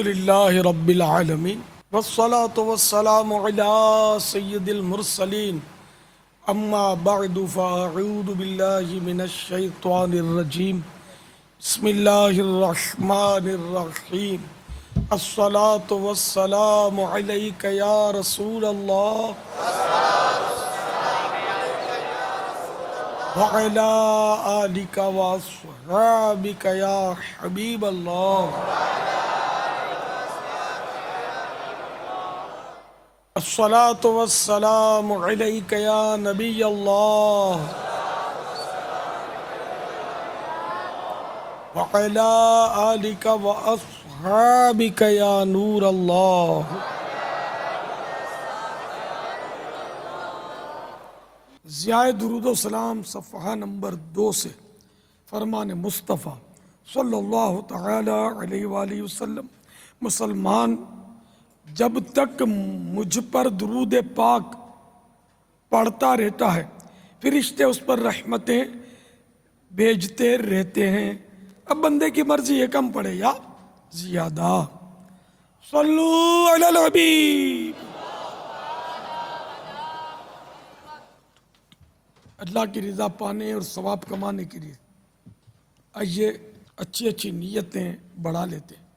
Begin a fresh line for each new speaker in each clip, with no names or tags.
للہ رب العالمین والصلاة والسلام علی سید المرسلین اما بعد فاعوذ باللہ من الشیطان الرجیم بسم اللہ الرحمن الرحیم الصلاة والسلام علیک یا رسول اللہ وعلی آلک واصحابک یا حبیب اللہ الصلاة والسلام علیک یا نبی اللہ وعلی آلک واصحابک یا نور اللہ۔ ضیاء درود و سلام صفحہ نمبر 2 سے فرمان مصطفیٰ صلی اللہ تعالی علیہ وآلہ وسلم: مسلمان جب تک مجھ پر درود پاک پڑھتا رہتا ہے فرشتے اس پر رحمتیں بھیجتے رہتے ہیں۔ اب بندے کی مرضی ہے کم پڑھے یا زیادہ۔ صلو علی الحبیب۔ اللہ کی رضا پانے اور ثواب کمانے کے لیے آئیے اچھی اچھی نیتیں بڑھا لیتے ہیں۔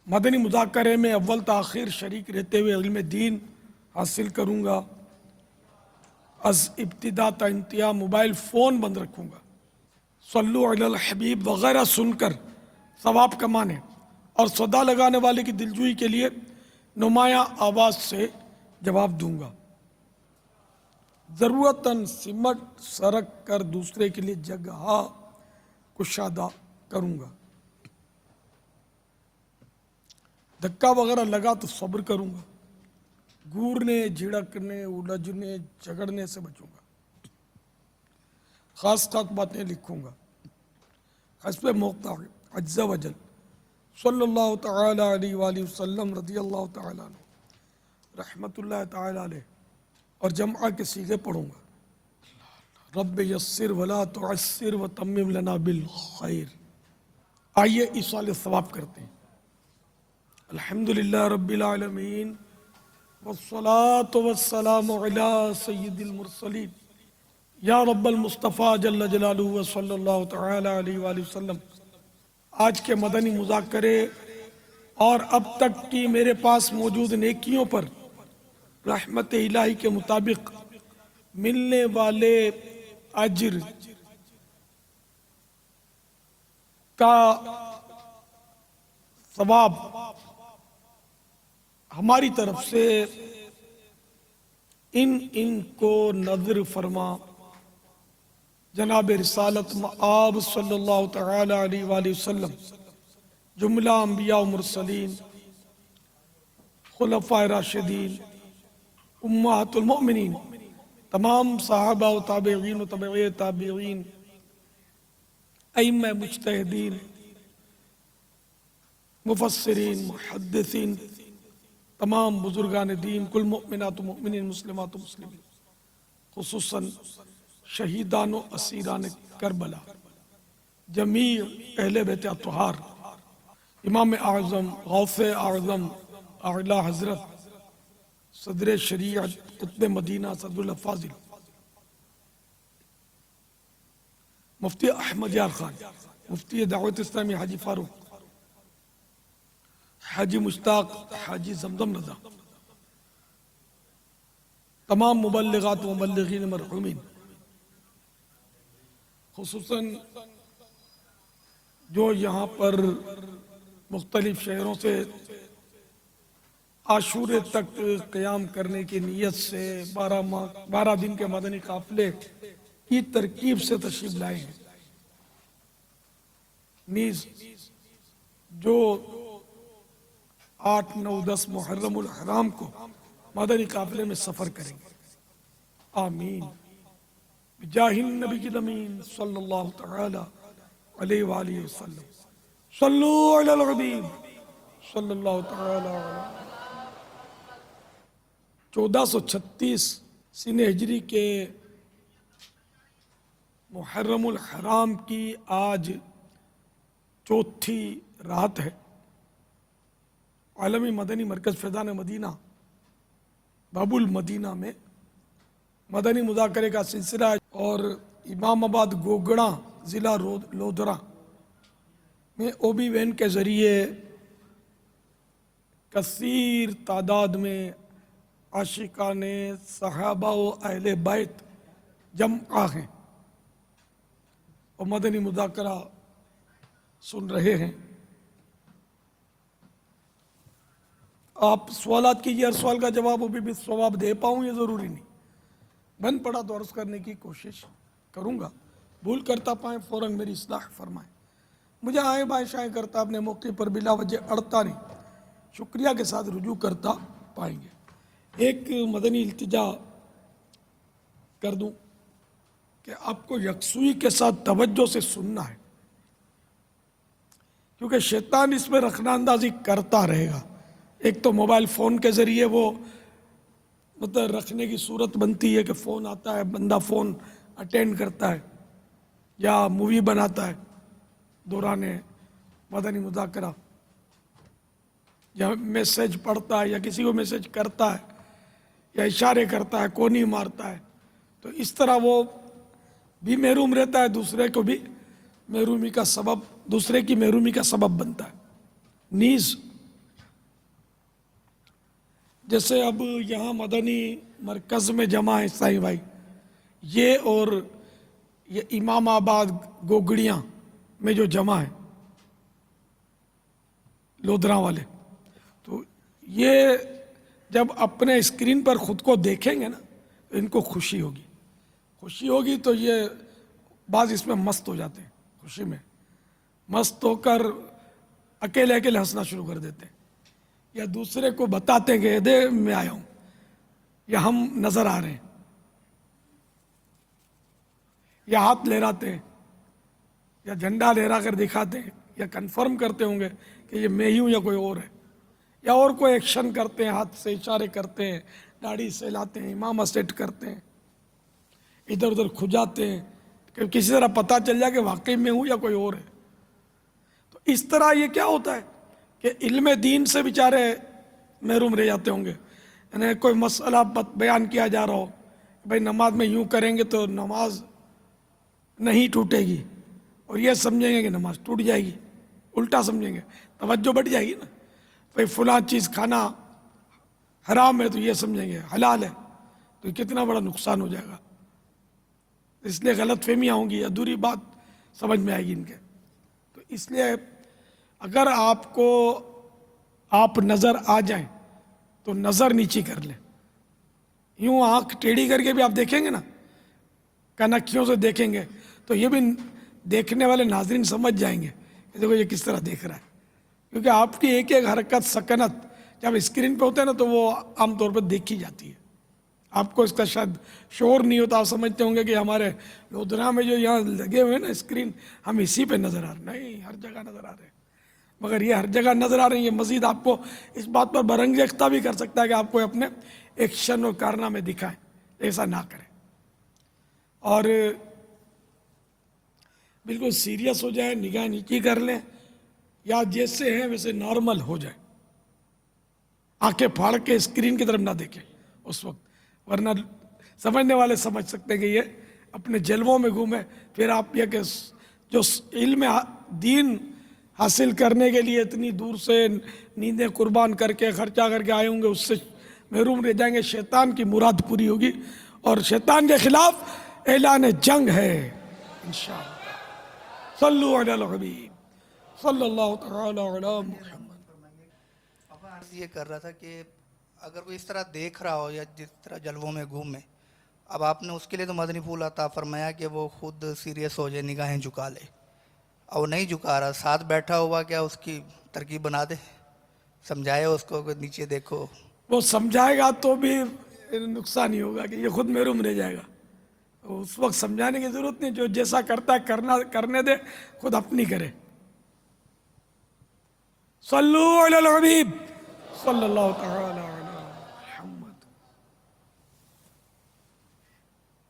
مدنی مذاکرے میں اول تاخیر شریک رہتے ہوئے علم دین حاصل کروں گا۔ از ابتدا تا انتہا موبائل فون بند رکھوں گا۔ صلو علی الحبیب وغیرہ سن کر ثواب کمانے اور صدا لگانے والے کی دلجوئی کے لیے نمایاں آواز سے جواب دوں گا۔ ضرورتاً سمٹ سرک کر دوسرے کے لیے جگہ کشادہ کروں گا۔ دھکا وغیرہ لگا تو صبر کروں گا۔ گورنے جھڑکنے الجھنے جھگڑنے سے بچوں گا۔ خاص باتیں لکھوں گا حسب موقع عز و جل۔ صلی اللہ تعالی علیہ وآلہ وسلم رضی اللہ تعالی عنہ رحمت اللہ تعالی علیہ اور جمعہ کے صیغے پڑھوں گا۔ رب یسر ولا تعسر وتمم لنا بالخیر۔ آئیے ایصال ثواب کرتے ہیں۔ الحمدللہ رب العالمین والصلاة والسلام علی سید المرسلین یا رب المصطفیٰ جل جلالہ وصلی اللہ تعالی علیہ وآلہ وسلم۔ آج کے مدنی مذاکرے اور اب تک کی میرے پاس موجود نیکیوں پر رحمت الہی کے مطابق ملنے والے اجر کا ثواب ہماری طرف سے ان کو نظر فرما جناب رسالت مآب صلی اللہ تعالی علیہ وآلہ وسلم، جملہ انبیاء و مرسلین، خلفاء راشدین، امہات المؤمنین، تمام صحابہ و تابعین و تابعی تابعین، ائمہ مجتہدین، مفسرین، محدثین، تمام بزرگان دین، کل مؤمنات و مؤمنین، مسلمات و مسلمین، خصوصاً شہیدان و اسیران کربلا، جمیع اہل بیت اطہار، امام اعظم، غوث اعظم، اعلی حضرت صدر شریعت قطب مدینہ صدر الفاضل مفتی احمد یار خان، مفتی دعوت اسلامی حاجی فاروق، حاجی مشتاق، حاجی زمزم رضا، تمام مبلغات و مبلغین مرحومین، خصوصاً جو یہاں پر مختلف شہروں سے عاشورے تک قیام کرنے کی نیت سے 12 دن کے مدنی قافلے کی ترکیب سے تشریف لائے ہیں، نیز جو 8، 9، 10 محرم الحرام کو مدنی قافلے میں سفر کریں گے۔ آمین بجاہ النبی الامین صلی اللہ تعالی علیہ وآلہ وسلم۔ صلو علی الحبیب صلی اللہ تعالی علیہ۔ 1436 سن ہجری کے محرم الحرام کی آج چوتھی رات ہے۔ عالمی مدنی مرکز فیضان مدینہ باب المدینہ میں مدنی مذاکرے کا سلسلہ ہے، اور امام آباد گوگڑا ضلع لودھرا میں او بی وین کے ذریعے کثیر تعداد میں عاشقان صحابہ و اہل بیت جمع ہیں اور مدنی مذاکرہ سن رہے ہیں۔ آپ سوالات کیجیے، ہر سوال کا جواب بھی ثواب دے پاؤں یہ ضروری نہیں، بن پڑا تو عرض کرنے کی کوشش کروں گا، بھول کرتا پائیں فوراً میری اصلاح فرمائیں، مجھے آئیں بائیں شائیں کرتا اپنے موقع پر بلا وجہ اڑتا نہیں، شکریہ کے ساتھ رجوع کرتا پائیں گے۔ ایک مدنی التجا کر دوں کہ آپ کو یکسوئی کے ساتھ توجہ سے سننا ہے، کیونکہ شیطان اس میں رخنہ اندازی کرتا رہے گا۔ ایک تو موبائل فون کے ذریعے وہ مطلب رکھنے کی صورت بنتی ہے کہ فون آتا ہے، بندہ فون اٹینڈ کرتا ہے یا مووی بناتا ہے دوران مدنی مذاکرہ، یا میسج پڑھتا ہے یا کسی کو میسج کرتا ہے یا اشارے کرتا ہے، کونی مارتا ہے، تو اس طرح وہ بھی محروم رہتا ہے، دوسرے کو بھی محرومی کا سبب، دوسرے کی محرومی کا سبب بنتا ہے۔ نیز جیسے اب یہاں مدنی مرکز میں جمع ہے سائیں بھائی، یہ اور یہ امام آباد گوگڑیاں میں جو جمع ہے لودھرا والے، تو یہ جب اپنے اسکرین پر خود کو دیکھیں گے نا تو ان کو خوشی ہوگی تو یہ بعض اس میں مست ہو جاتے ہیں، خوشی میں مست ہو کر اکیلے ہنسنا شروع کر دیتے ہیں، یا دوسرے کو بتاتے ہیں کہ دے میں آیا ہوں یا ہم نظر آ رہے ہیں، یا ہاتھ لہراتے ہیں یا جھنڈا لہرا کر دکھاتے ہیں، یا کنفرم کرتے ہوں گے کہ یہ میں ہی ہوں یا کوئی اور ہے، یا اور کوئی ایکشن کرتے ہیں، ہاتھ سے اشارے کرتے ہیں، داڑھی سہلاتے ہیں، امامہ سیٹ کرتے ہیں، ادھر ادھر کھجاتے ہیں کہ کسی طرح پتہ چل جائے کہ واقعی میں ہوں یا کوئی اور ہے۔ تو اس طرح یہ کیا ہوتا ہے کہ علم دین سے بیچارے محروم رہ جاتے ہوں گے، یعنی کوئی مسئلہ بیان کیا جا رہا ہو، بھائی نماز میں یوں کریں گے تو نماز نہیں ٹوٹے گی، اور یہ سمجھیں گے کہ نماز ٹوٹ جائے گی، الٹا سمجھیں گے، توجہ بڑھ جائے گی نا، بھائی فلاں چیز کھانا حرام ہے تو یہ سمجھیں گے حلال ہے، تو یہ کتنا بڑا نقصان ہو جائے گا، اس لیے غلط فہمیاں ہوں گی، ادھوری بات سمجھ میں آئے گی ان کے۔ تو اس لیے اگر آپ نظر آ جائیں تو نظر نیچی کر لیں، یوں آنکھ ٹیڑھی کر کے بھی آپ دیکھیں گے نا، کنکھیوں سے دیکھیں گے تو یہ بھی دیکھنے والے ناظرین سمجھ جائیں گے کہ دیکھو یہ کس طرح دیکھ رہا ہے، کیونکہ آپ کی ایک ایک حرکت سکنت جب اسکرین پہ ہوتے ہیں نا تو وہ عام طور پر دیکھی جاتی ہے، آپ کو اس کا شاید شعور نہیں ہوتا، آپ سمجھتے ہوں گے کہ ہمارے لودھرا میں جو یہاں لگے ہوئے ہیں نا اسکرین، ہم اسی پہ نظر آ رہے ہیں، نہیں ہر جگہ نظر آ رہے ہیں، مگر یہ ہر جگہ نظر آ رہے ہیں، یہ مزید آپ کو اس بات پر برانگیختہ بھی کر سکتا ہے کہ آپ کو اپنے ایکشن اور کارنامے دکھائیں، ایسا نہ کریں، اور بالکل سیریس ہو جائے، نگاہ نیچی کر لیں، یا جیسے ہیں ویسے نارمل ہو جائے، آنکھیں پھاڑ کے اسکرین کی طرف نہ دیکھیں اس وقت، ورنہ سمجھنے والے سمجھ سکتے ہیں کہ یہ اپنے جلووں میں گھومے، پھر آپ یہ کہ جو علم دین حاصل کرنے کے لیے اتنی دور سے نیندیں قربان کر کے خرچہ کر کے آئے ہوں گے، اس سے محروم رہ جائیں گے، شیطان کی مراد پوری ہوگی، اور شیطان کے خلاف اعلان جنگ ہے انشاءاللہ۔ صلو علی الحبیب صلی اللہ تعالی علی محمد۔
عرض یہ کر رہا تھا کہ اگر وہ اس طرح دیکھ رہا ہو یا جس طرح جلووں میں گھومے، اب آپ نے اس کے لیے تو مدنی پھول عطا فرمایا کہ وہ خود سیریس ہو جائے، نگاہیں جھکا لے، اور وہ نہیں جھکا رہا، ساتھ بیٹھا ہوا، کیا اس کی ترکیب بنا دے، سمجھائے اس کو کہ نیچے دیکھو؟
وہ سمجھائے گا تو بھی نقصان ہی ہوگا کہ یہ خود محروم رہ جائے گا، اس وقت سمجھانے کی ضرورت نہیں، جو جیسا کرتا ہے کرنے دے، خود اپنی کرے۔ صلو علی الحبیب صلی اللہ تعالی علی محمد۔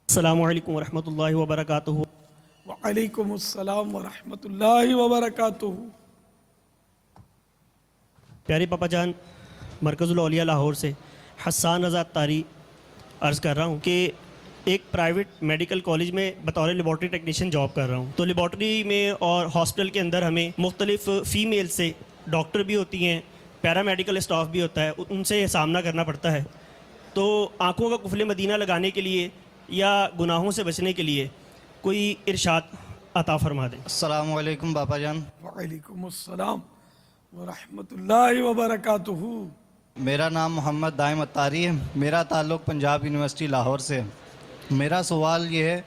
السلام علیکم ورحمۃ اللہ وبرکاتہ۔
وعلیکم السلام ورحمۃ اللہ وبرکاتہ۔
پیارے پاپا جان، مرکز الاولیاء لاہور سے حسان رضا تاری عرض کر رہا ہوں کہ ایک پرائیویٹ میڈیکل کالج میں بطور لیبارٹری ٹیکنیشین جاب کر رہا ہوں. تو لیبارٹری میں اور ہاسپٹل کے اندر ہمیں مختلف فیمیل سے ڈاکٹر بھی ہوتی ہیں، پیرا میڈیکل اسٹاف بھی ہوتا ہے، ان سے سامنا کرنا پڑتا ہے. تو آنکھوں کا قفل مدینہ لگانے کے لیے یا گناہوں سے بچنے کے لیے کوئی ارشاد عطا فرما دیں.
السلام علیکم باپا جان.
وعلیکم السلام ورحمۃ اللہ وبرکاتہ.
میرا نام محمد دائم اتاری ہے. میرا تعلق پنجاب یونیورسٹی لاہور سے ہے. میرا سوال یہ ہے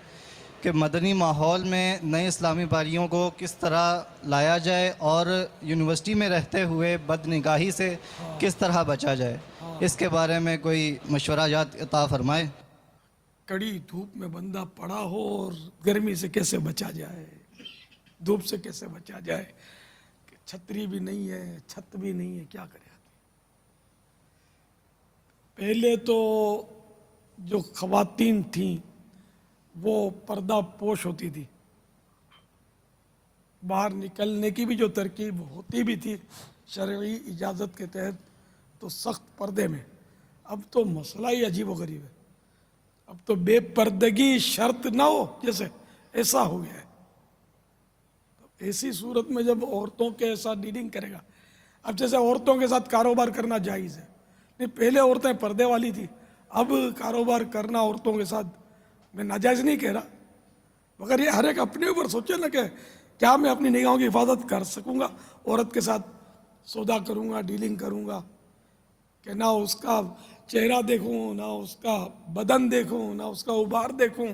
کہ مدنی ماحول میں نئے اسلامی بھائیوں کو کس طرح لایا جائے اور یونیورسٹی میں رہتے ہوئے بد نگاہی سے کس طرح بچا جائے، اس کے بارے میں کوئی مشورہ جات عطا فرمائے.
کڑی دھوپ میں بندہ پڑا ہو اور گرمی سے کیسے بچا جائے، دھوپ سے کیسے بچا جائے، کہ چھتری بھی نہیں ہے، چھت بھی نہیں ہے، کیا کرے. پہلے تو جو خواتین تھیں وہ پردہ پوش ہوتی تھی، باہر نکلنے کی بھی جو ترکیب ہوتی بھی تھی شرعی اجازت کے تحت تو سخت پردے میں. اب تو مسئلہ ہی عجیب و غریب ہے. اب تو بے پردگی شرط نہ ہو جیسے ایسا ہو گیا ہے. ایسی صورت میں جب عورتوں کے ساتھ ڈیلنگ کرے گا، اب جیسے عورتوں کے ساتھ کاروبار کرنا جائز ہے، نہیں پہلے عورتیں پردے والی تھی، اب کاروبار کرنا عورتوں کے ساتھ میں ناجائز نہیں کہہ رہا، مگر یہ ہر ایک اپنے اوپر سوچے نا کہ کیا میں اپنی نگاہوں کی حفاظت کر سکوں گا. عورت کے ساتھ سودا کروں گا، ڈیلنگ کروں گا کہ نہ اس کا چہرہ دیکھوں، نہ اس کا بدن دیکھوں، نہ اس کا ابھار دیکھوں،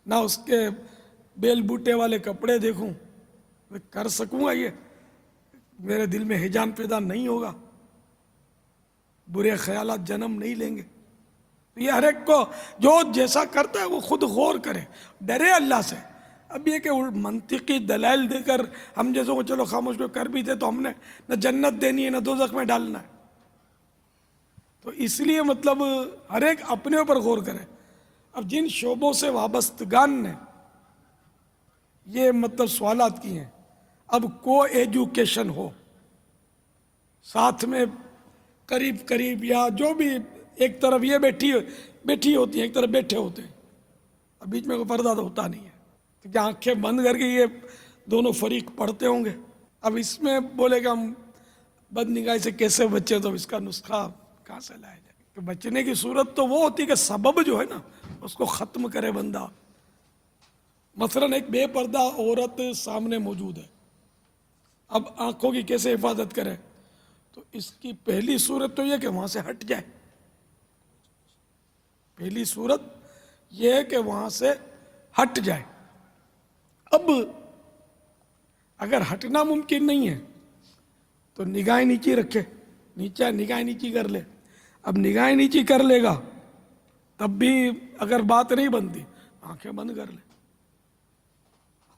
نہ اس کے بیل بوٹے والے کپڑے دیکھوں. میں کر سکوں گا؟ یہ میرے دل میں ہیجان پیدا نہیں ہوگا، برے خیالات جنم نہیں لیں گے. یہ ہر ایک کو جو جیسا کرتا ہے وہ خود غور کرے، ڈرے اللہ سے. اب یہ کہ منطقی دلائل دے کر ہم جیسوں کو چلو خاموش کو کر بھی دے تو ہم نے نہ جنت دینی ہے نہ دوزخ میں ڈالنا ہے. تو اس لیے مطلب ہر ایک اپنے اوپر غور کرے. اب جن شعبوں سے وابستگان نے یہ مطلب سوالات کی ہیں، اب کو ایجوکیشن ہو ساتھ میں قریب قریب یا جو بھی ایک طرف یہ بیٹھی ہوتی ہیں، ایک طرف بیٹھے ہوتے ہیں، اب بیچ میں کوئی پردہ تو ہوتا نہیں ہے، کیونکہ آنکھیں بند کر کے یہ دونوں فریق پڑھتے ہوں گے. اب اس میں بولے کہ ہم بد نگاہی سے کیسے بچیں، تو اس کا نسخہ کہاں سے لایا جائے؟ کہ بچنے کی صورت تو وہ ہوتی ہے کہ سبب جو ہے نا اس کو ختم کرے بندہ. مثلا ایک بے پردہ عورت سامنے موجود ہے، اب آنکھوں کی کیسے حفاظت کرے؟ تو اس کی پہلی صورت تو یہ کہ وہاں سے ہٹ جائے. پہلی صورت یہ ہے کہ وہاں سے ہٹ جائے. اب اگر ہٹنا ممکن نہیں ہے تو نگاہیں نیچی رکھے، نگاہیں نیچی کر لے. اب نگاہیں نیچی کر لے گا تب بھی اگر بات نہیں بنتی آنکھیں بند کر لے.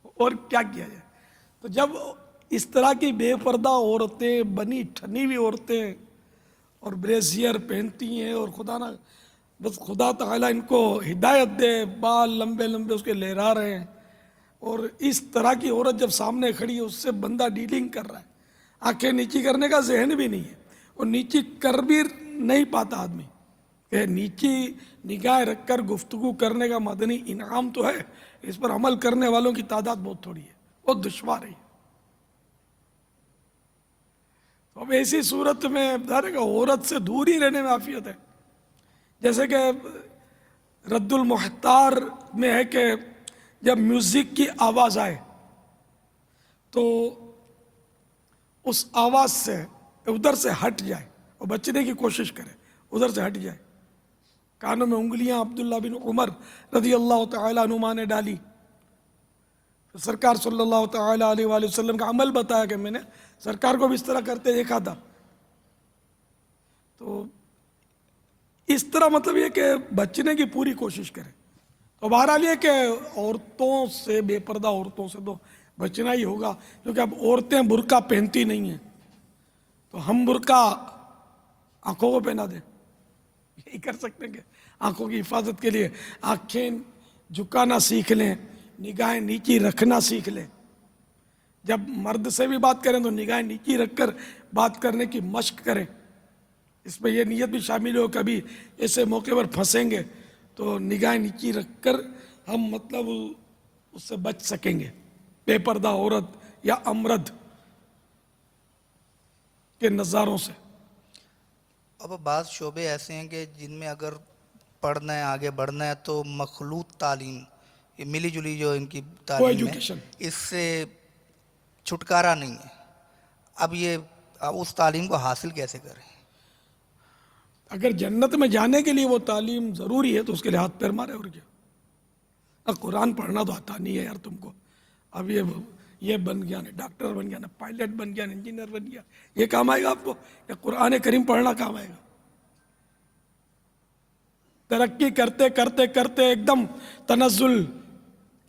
اور کیا کیا جائے؟ تو جب اس طرح کی بے پردہ عورتیں، بنی ٹھنی ہوئی عورتیں اور بریزیئر پہنتی ہیں اور خدا نہ بس خدا تعالیٰ ان کو ہدایت دے، بال لمبے لمبے اس کے لہرا رہے ہیں، اور اس طرح کی عورت جب سامنے کھڑی ہے اس سے بندہ ڈیلنگ کر رہا ہے، آنکھیں نیچی کرنے کا ذہن بھی نہیں ہے اور نیچی کر بھی نہیں پاتا آدمی کہ نیچی نگاہ رکھ کر گفتگو کرنے کا مدنی انعام تو ہے، اس پر عمل کرنے والوں کی تعداد بہت تھوڑی ہے، بہت دشوار ہے. تو اب ایسی صورت میں ظاہر ہے کہ عورت سے دور ہی رہنے میں عافیت ہے. جیسے کہ رد المحتار میں ہے کہ جب میوزک کی آواز آئے تو اس آواز سے ادھر سے ہٹ جائے اور بچنے کی کوشش کرے، ادھر سے ہٹ جائے. کانوں میں انگلیاں عبداللہ بن عمر رضی اللہ تعالیٰ عنہما نے ڈالی. سرکار صلی اللہ تعالیٰ علیہ وآلہ وسلم کا عمل بتایا کہ میں نے سرکار کو بھی اس طرح کرتے دیکھا تھا. تو اس طرح مطلب یہ کہ بچنے کی پوری کوشش کرے. تو بہرحال یہ کہ عورتوں سے، بے پردہ عورتوں سے تو بچنا ہی ہوگا، کیونکہ اب عورتیں برقع پہنتی نہیں ہیں تو ہم برقع آنکھوں کو پہنا دیں. یہی کر سکتے ہیں کہ آنکھوں کی حفاظت کے لیے آنکھیں جھکانا سیکھ لیں، نگاہیں نیچی رکھنا سیکھ لیں. جب مرد سے بھی بات کریں تو نگاہیں نیچی رکھ کر بات کرنے کی مشق کریں. اس میں یہ نیت بھی شامل ہو کبھی ایسے موقع پر پھنسیں گے تو نگاہیں نیچی رکھ کر ہم مطلب اس سے بچ سکیں گے. بے پردہ عورت یا امرد کے نظاروں سے.
اب بعض شعبے ایسے ہیں کہ جن میں اگر پڑھنا ہے آگے بڑھنا ہے تو مخلوط تعلیم، یہ ملی جلی جو ان کی تعلیم ہے،
ایجوکیشن.
اس سے چھٹکارا نہیں ہے. اب یہ اس تعلیم کو حاصل کیسے کریں؟
اگر جنت میں جانے کے لیے وہ تعلیم ضروری ہے تو اس کے لیے ہاتھ پیر مارے. اور کیا؟ اب قرآن پڑھنا تو آتا نہیں ہے یار تم کو. اب یہ بن گیا نا ڈاکٹر بن گیا نا پائلٹ بن گیا نا انجینئر بن گیا، یہ کام آئے گا آپ کو؟ یا قرآن کریم پڑھنا کام آئے گا؟ ترقی کرتے کرتے کرتے ایک دم تنزل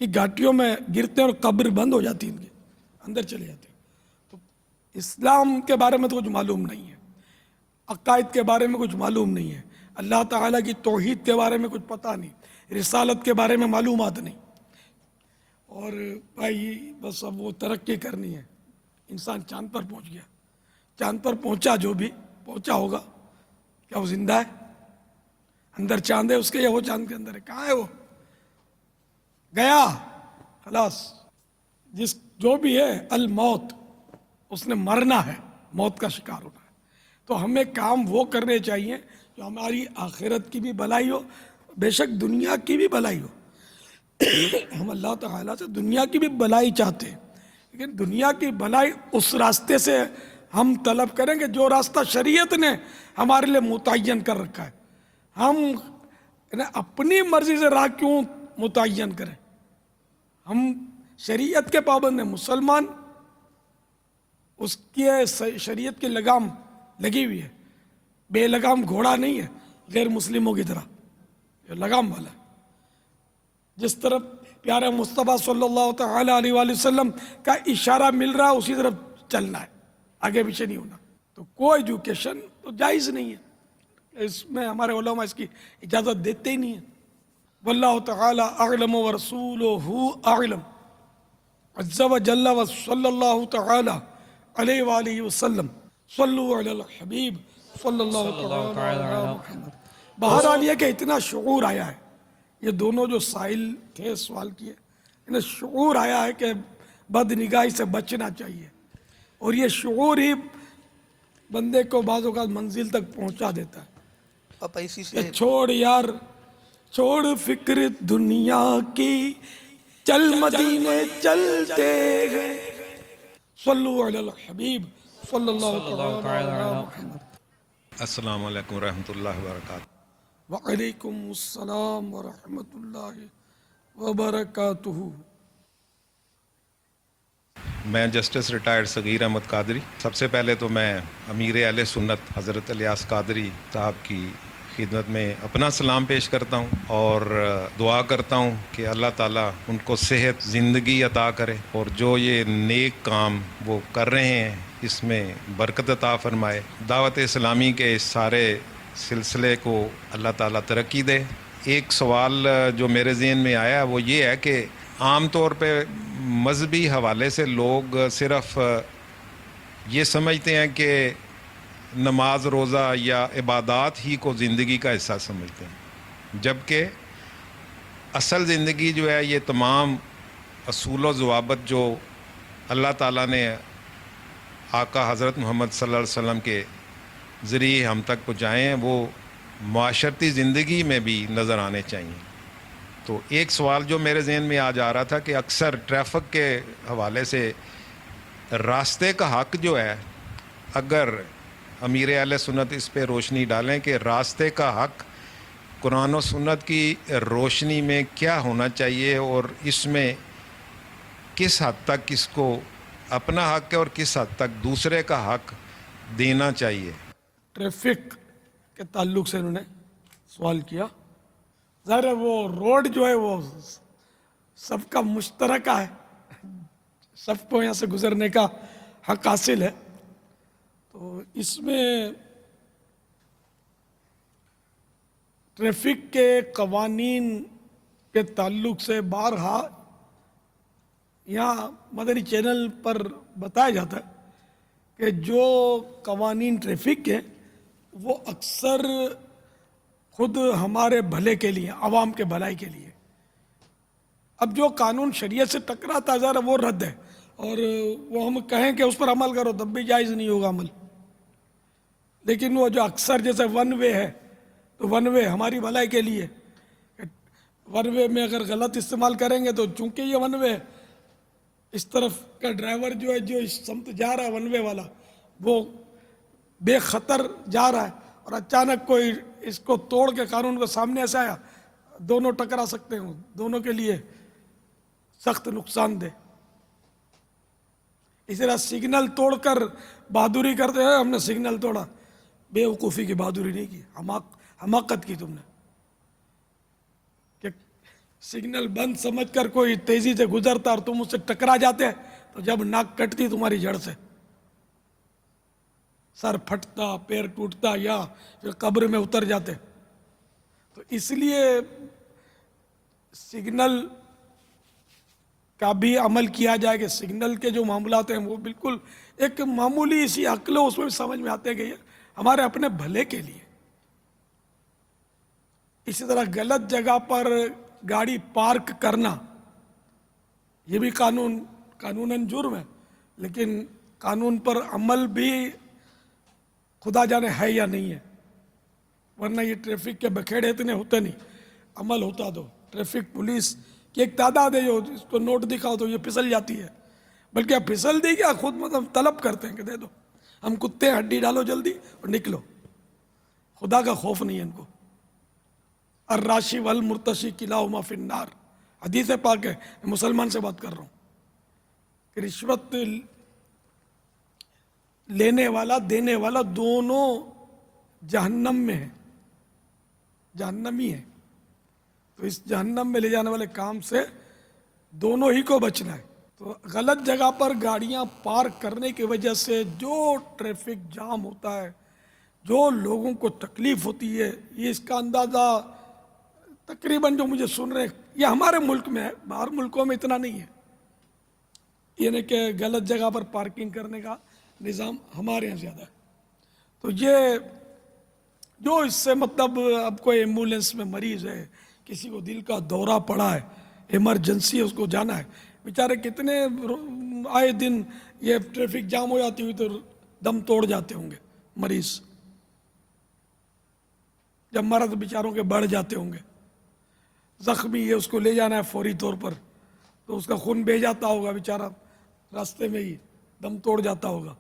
کی گھاٹیوں میں گرتے اور قبر بند ہو جاتی ان کے اندر چلے جاتے. تو اسلام کے بارے میں تو کچھ معلوم نہیں ہے، عقائد کے بارے میں کچھ معلوم نہیں ہے، اللہ تعالیٰ کی توحید کے بارے میں کچھ پتہ نہیں، رسالت کے بارے میں معلومات نہیں. اور بھائی بس اب وہ ترقی کرنی ہے. انسان چاند پر پہنچ گیا، چاند پر پہنچا، جو بھی پہنچا ہوگا، کیا وہ زندہ ہے؟ اندر چاند ہے اس کے یا وہ چاند کے اندر ہے؟ کہاں ہے وہ؟ گیا خلاص. جو بھی ہے الموت، اس نے مرنا ہے، موت کا شکار ہونا ہے. تو ہمیں کام وہ کرنے چاہیے جو ہماری آخرت کی بھی بھلائی ہو، بے شک دنیا کی بھی بھلائی ہو. ہم اللہ تعالیٰ سے دنیا کی بھی بھلائی چاہتے ہیں، لیکن دنیا کی بھلائی اس راستے سے ہم طلب کریں گے جو راستہ شریعت نے ہمارے لیے متعین کر رکھا ہے. ہم اپنی مرضی سے راہ کیوں متعین کریں؟ ہم شریعت کے پابند ہیں، مسلمان، اس کی شریعت کی لگام لگی ہوئی ہے. بے لگام گھوڑا نہیں ہے غیر مسلموں کی طرح، یہ لگام والا ہے. جس طرف پیارے مصطفیٰ صلی اللہ تعالی علیہ وآلہ وسلم کا اشارہ مل رہا ہے اسی طرف چلنا ہے، آگے پیچھے نہیں ہونا. تو کوئی ایجوکیشن تو جائز نہیں ہے، اس میں ہمارے علماء اس کی اجازت دیتے ہی نہیں ہیں. واللہ تعالی اعلم ورسولہ اعلم عز وجل وصلی اللہ تعالی علیہ وآلہ وسلم. صلو علی الحبیب صلی اللہ تعالی علی محمد. بہرحال یہ کہ اتنا شعور آیا ہے، یہ دونوں جو سائل تھے سوال کیے، انہیں شعور آیا ہے کہ بد نگاہی سے بچنا چاہیے، اور یہ شعور ہی بندے کو بعض اوقات منزل تک پہنچا دیتا ہے.
پاپا اسی
کہ
سے
چھوڑ یار، چھوڑ فکر دنیا کی، چل مدینے چلتے ہیں. صلو علی الحبیب صلی اللہ تعالی علی محمد.
السلام علیکم ورحمۃ اللہ وبرکاتہ.
وعلیکم السلام ورحمۃ اللہ وبرکاتہ.
میں جسٹس ریٹائرڈ صغیر احمد قادری. سب سے پہلے تو میں امیر اہل سنت حضرت الیاس قادری صاحب کی خدمت میں اپنا سلام پیش کرتا ہوں اور دعا کرتا ہوں کہ اللہ تعالیٰ ان کو صحت زندگی عطا کرے، اور جو یہ نیک کام وہ کر رہے ہیں اس میں برکت عطا فرمائے. دعوت اسلامی کے اس سارے سلسلے کو اللہ تعالیٰ ترقی دے. ایک سوال جو میرے ذہن میں آیا وہ یہ ہے کہ عام طور پہ مذہبی حوالے سے لوگ صرف یہ سمجھتے ہیں کہ نماز روزہ یا عبادات ہی کو زندگی کا حصہ سمجھتے ہیں، جبکہ اصل زندگی جو ہے یہ تمام اصول و ضوابط جو اللہ تعالیٰ نے آقا حضرت محمد صلی اللہ علیہ وسلم کے ذریعے ہم تک پہنچائے ہیں وہ معاشرتی زندگی میں بھی نظر آنے چاہیے. تو ایک سوال جو میرے ذہن میں آج آ رہا تھا کہ اکثر ٹریفک کے حوالے سے راستے کا حق جو ہے، اگر امیر اہل سنت اس پہ روشنی ڈالیں کہ راستے کا حق قرآن و سنت کی روشنی میں کیا ہونا چاہیے، اور اس میں کس حد تک اس کو اپنا حق ہے اور کس حد تک دوسرے کا حق دینا چاہیے.
ٹریفک کے تعلق سے انہوں نے سوال کیا. ظاہر ہے وہ روڈ جو ہے وہ سب کا مشترکہ ہے، سب کو یہاں سے گزرنے کا حق حاصل ہے. تو اس میں ٹریفک کے قوانین کے تعلق سے بارہا یہاں مدنی چینل پر بتایا جاتا ہے کہ جو قوانین ٹریفک کے وہ اکثر خود ہمارے بھلے کے لیے، عوام کے بھلائی کے لیے. اب جو قانون شریعت سے ٹکراتا ذرا وہ رد ہے، اور وہ ہم کہیں کہ اس پر عمل کرو تب بھی جائز نہیں ہوگا عمل. لیکن وہ جو اکثر جیسے ون وے ہے تو ون وے ہماری بھلائی کے لیے، ون وے میں اگر غلط استعمال کریں گے تو چونکہ یہ ون وے اس طرف کا ڈرائیور جو ہے جو اس سمت جا رہا ہے ون وے والا وہ بے خطر جا رہا ہے اور اچانک کوئی اس کو توڑ کے قانون کے سامنے سے آیا، دونوں ٹکرا سکتے ہیں، دونوں کے لیے سخت نقصان دہ. اسی طرح سگنل توڑ کر بہادری کرتے ہیں، ہم نے سگنل توڑا، بے وقوفی کی بہادری نہیں کی، حماقت کی تم نے. کہ سگنل بند سمجھ کر کوئی تیزی سے گزرتا اور تم اس سے ٹکرا جاتے تو جب ناک کٹتی تمہاری جڑ سے، سر پھٹتا، پیر ٹوٹتا یا پھر قبر میں اتر جاتے. تو اس لیے سگنل کا بھی عمل کیا جائے کہ سگنل کے جو معاملات ہیں وہ بالکل ایک معمولی سی عقل اس میں بھی سمجھ میں آتے ہیں کہ یہ ہمارے اپنے بھلے کے لیے. اسی طرح غلط جگہ پر گاڑی پارک کرنا یہ بھی قانوناً جرم ہے، لیکن قانون پر عمل بھی خدا جانے ہے یا نہیں ہے، ورنہ یہ ٹریفک کے بکھیڑے اتنے ہوتے نہیں. عمل ہوتا تو ٹریفک پولیس کی ایک تعداد ہے جو اس کو نوٹ دکھاؤ تو یہ پھسل جاتی ہے، بلکہ اب پھسل دی کیا خود مطلب طلب کرتے ہیں کہ دے دو، ہم کتے ہڈی ڈالو جلدی اور نکلو. خدا کا خوف نہیں ہے ان کو. الراشی والمرتشی کلاہما فی النار، حدیث پاک ہے، میں مسلمان سے بات کر رہا ہوں کہ رشوت لینے والا دینے والا دونوں جہنم میں ہیں، جہنمی ہیں. تو اس جہنم میں لے جانے والے کام سے دونوں ہی کو بچنا ہے. تو غلط جگہ پر گاڑیاں پارک کرنے کی وجہ سے جو ٹریفک جام ہوتا ہے، جو لوگوں کو تکلیف ہوتی ہے، یہ اس کا اندازہ تقریباً جو مجھے سن رہے ہیں یہ ہمارے ملک میں ہے، باہر ملکوں میں اتنا نہیں ہے. یعنی کہ غلط جگہ پر پارکنگ کرنے کا نظام ہمارے یہاں زیادہ ہے. تو یہ جو اس سے مطلب اب کوئی ایمبولینس میں مریض ہے، کسی کو دل کا دورہ پڑا ہے، ایمرجنسی ہے، اس کو جانا ہے، بیچارے کتنے آئے دن یہ ٹریفک جام ہو جاتی ہوئی تو دم توڑ جاتے ہوں گے مریض، جب مرض بیچاروں کے بڑھ جاتے ہوں گے. زخمی ہے، اس کو لے جانا ہے فوری طور پر، تو اس کا خون بہہ جاتا ہوگا، بیچارہ راستے میں ہی دم توڑ جاتا ہوگا.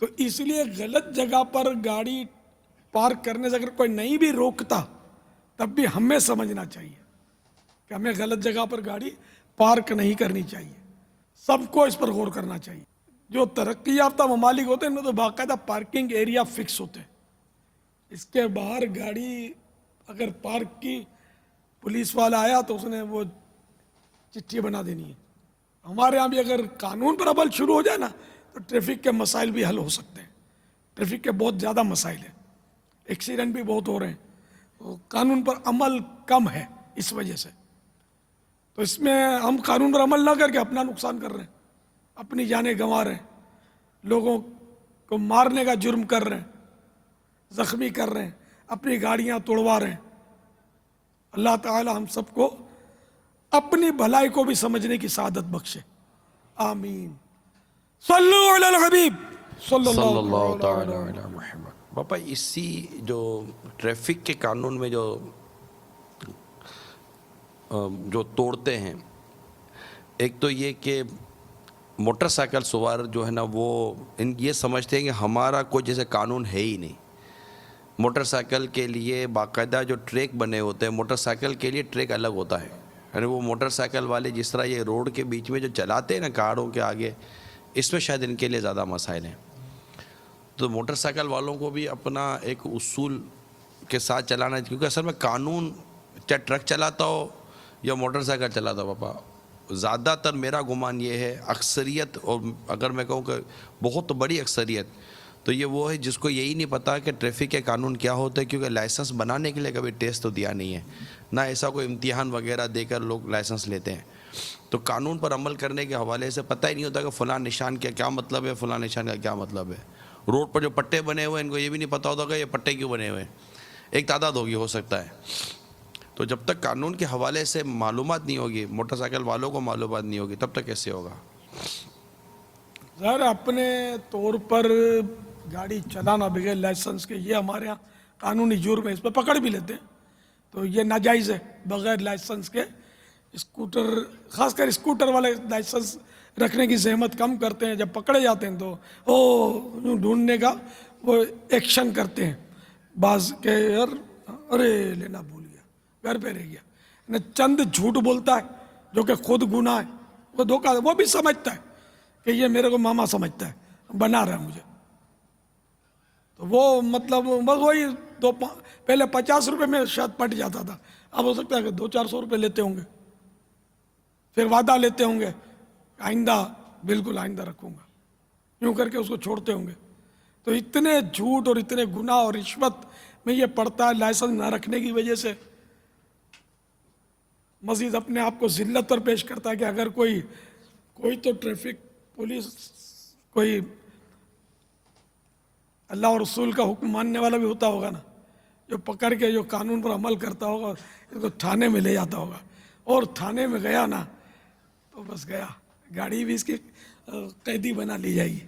تو اس لیے غلط جگہ پر گاڑی پارک کرنے سے اگر کوئی نہیں بھی روکتا تب بھی ہمیں سمجھنا چاہیے کہ ہمیں غلط جگہ پر گاڑی پارک نہیں کرنی چاہیے. سب کو اس پر غور کرنا چاہیے. جو ترقی یافتہ ممالک ہوتے ہیں ان میں تو باقاعدہ پارکنگ ایریا فکس ہوتے ہیں، اس کے باہر گاڑی اگر پارک کی، پولیس والا آیا تو اس نے وہ چٹھی بنا دینی ہے. ہمارے یہاں بھی اگر قانون پر عمل شروع ہو جائے نا تو ٹریفک کے مسائل بھی حل ہو سکتے ہیں. ٹریفک کے بہت زیادہ مسائل ہیں، ایکسیڈنٹ بھی بہت ہو رہے ہیں، تو قانون پر عمل کم ہے اس وجہ سے. تو اس میں ہم قانون پر عمل نہ کر کے اپنا نقصان کر رہے ہیں، اپنی جانیں گنوا رہے ہیں، لوگوں کو مارنے کا جرم کر رہے ہیں، زخمی کر رہے ہیں، اپنی گاڑیاں توڑوا رہے ہیں. اللہ تعالی ہم سب کو اپنی بھلائی کو بھی سمجھنے کی سعادت بخشے. آمین. صلو علی الحبیب صلی
صلی
اللہ
اللہ تعالی
تعالی
علی محمد. باپا اسی جو ٹریفک کے قانون میں جو توڑتے ہیں، ایک تو یہ کہ موٹر سائیکل سوار جو ہے نا وہ یہ سمجھتے ہیں کہ ہمارا کوئی جیسے قانون ہے ہی نہیں. موٹر سائیکل کے لیے باقاعدہ جو ٹریک بنے ہوتے ہیں، موٹر سائیکل کے لیے ٹریک الگ ہوتا ہے. یعنی وہ موٹر سائیکل والے جس طرح یہ روڈ کے بیچ میں جو چلاتے ہیں نا کاروں کے آگے، اس میں شاید ان کے لیے زیادہ مسائل ہیں. تو موٹر سائیکل والوں کو بھی اپنا ایک اصول کے ساتھ چلانا ہے، کیونکہ اصل میں قانون چاہے ٹرک چلاتا ہو یا موٹر سائیکل چلاتا ہو، پاپا زیادہ تر میرا گمان یہ ہے اکثریت، اور اگر میں کہوں کہ بہت بڑی اکثریت، تو یہ وہ ہے جس کو یہی نہیں پتا کہ ٹریفک کے قانون کیا ہوتے ہیں. کیونکہ لائسنس بنانے کے لیے کبھی ٹیسٹ تو دیا نہیں ہے، نہ ایسا کوئی امتحان وغیرہ دے کر لوگ لائسنس لیتے ہیں. تو قانون پر عمل کرنے کے حوالے سے پتہ ہی نہیں ہوتا کہ فلاں نشان کا کیا مطلب ہے، فلاں نشان کا کیا مطلب ہے. روڈ پر جو پٹے بنے ہوئے ہیں ان کو یہ بھی نہیں پتہ ہوتا کہ یہ پٹے کیوں بنے ہوئے ہیں. ایک تعداد ہوگی ہو سکتا ہے. تو جب تک قانون کے حوالے سے معلومات نہیں ہوگی، موٹر سائیکل والوں کو معلومات نہیں ہوگی، تب تک کیسے ہوگا؟
سر اپنے طور پر گاڑی چلانا بغیر لائسنس کے یہ ہمارے یہاں قانونی جرم ہے، اس پہ پکڑ بھی لیتے ہیں. تو یہ ناجائز ہے بغیر لائسنس کے اسکوٹر، خاص کر اسکوٹر والے لائسنس رکھنے کی زحمت کم کرتے ہیں. جب پکڑے جاتے ہیں تو یوں ڈھونڈنے کا وہ ایکشن کرتے ہیں. بعض کہ یار ارے لینا بھول گیا، گھر پہ رہ گیا. چند جھوٹ بولتا ہے جو کہ خود گناہ ہے، وہ دھوکہ، وہ بھی سمجھتا ہے کہ یہ میرے کو ماما سمجھتا ہے، بنا رہا ہے مجھے. تو وہ مطلب بس وہی پہلے 50 روپے میں شاید پٹ جاتا تھا، اب ہو سکتا ہے کہ 200-400 روپے لیتے ہوں گے. پھر وعدہ لیتے ہوں گے آئندہ، بالکل آئندہ رکھوں گا، یوں کر کے اس کو چھوڑتے ہوں گے. تو اتنے جھوٹ اور اتنے گناہ اور رشوت میں یہ پڑتا ہے لائسنس نہ رکھنے کی وجہ سے. مزید اپنے آپ کو ذلت پر پیش کرتا ہے کہ اگر کوئی تو ٹریفک پولیس، کوئی اللہ اور رسول کا حکم ماننے والا بھی ہوتا ہوگا نا، جو پکڑ کے جو قانون پر عمل کرتا ہوگا، اس کو تھانے میں لے جاتا ہوگا. اور تھانے میں گیا نا تو بس گیا، گاڑی بھی اس کی قیدی بنا لی جائے گی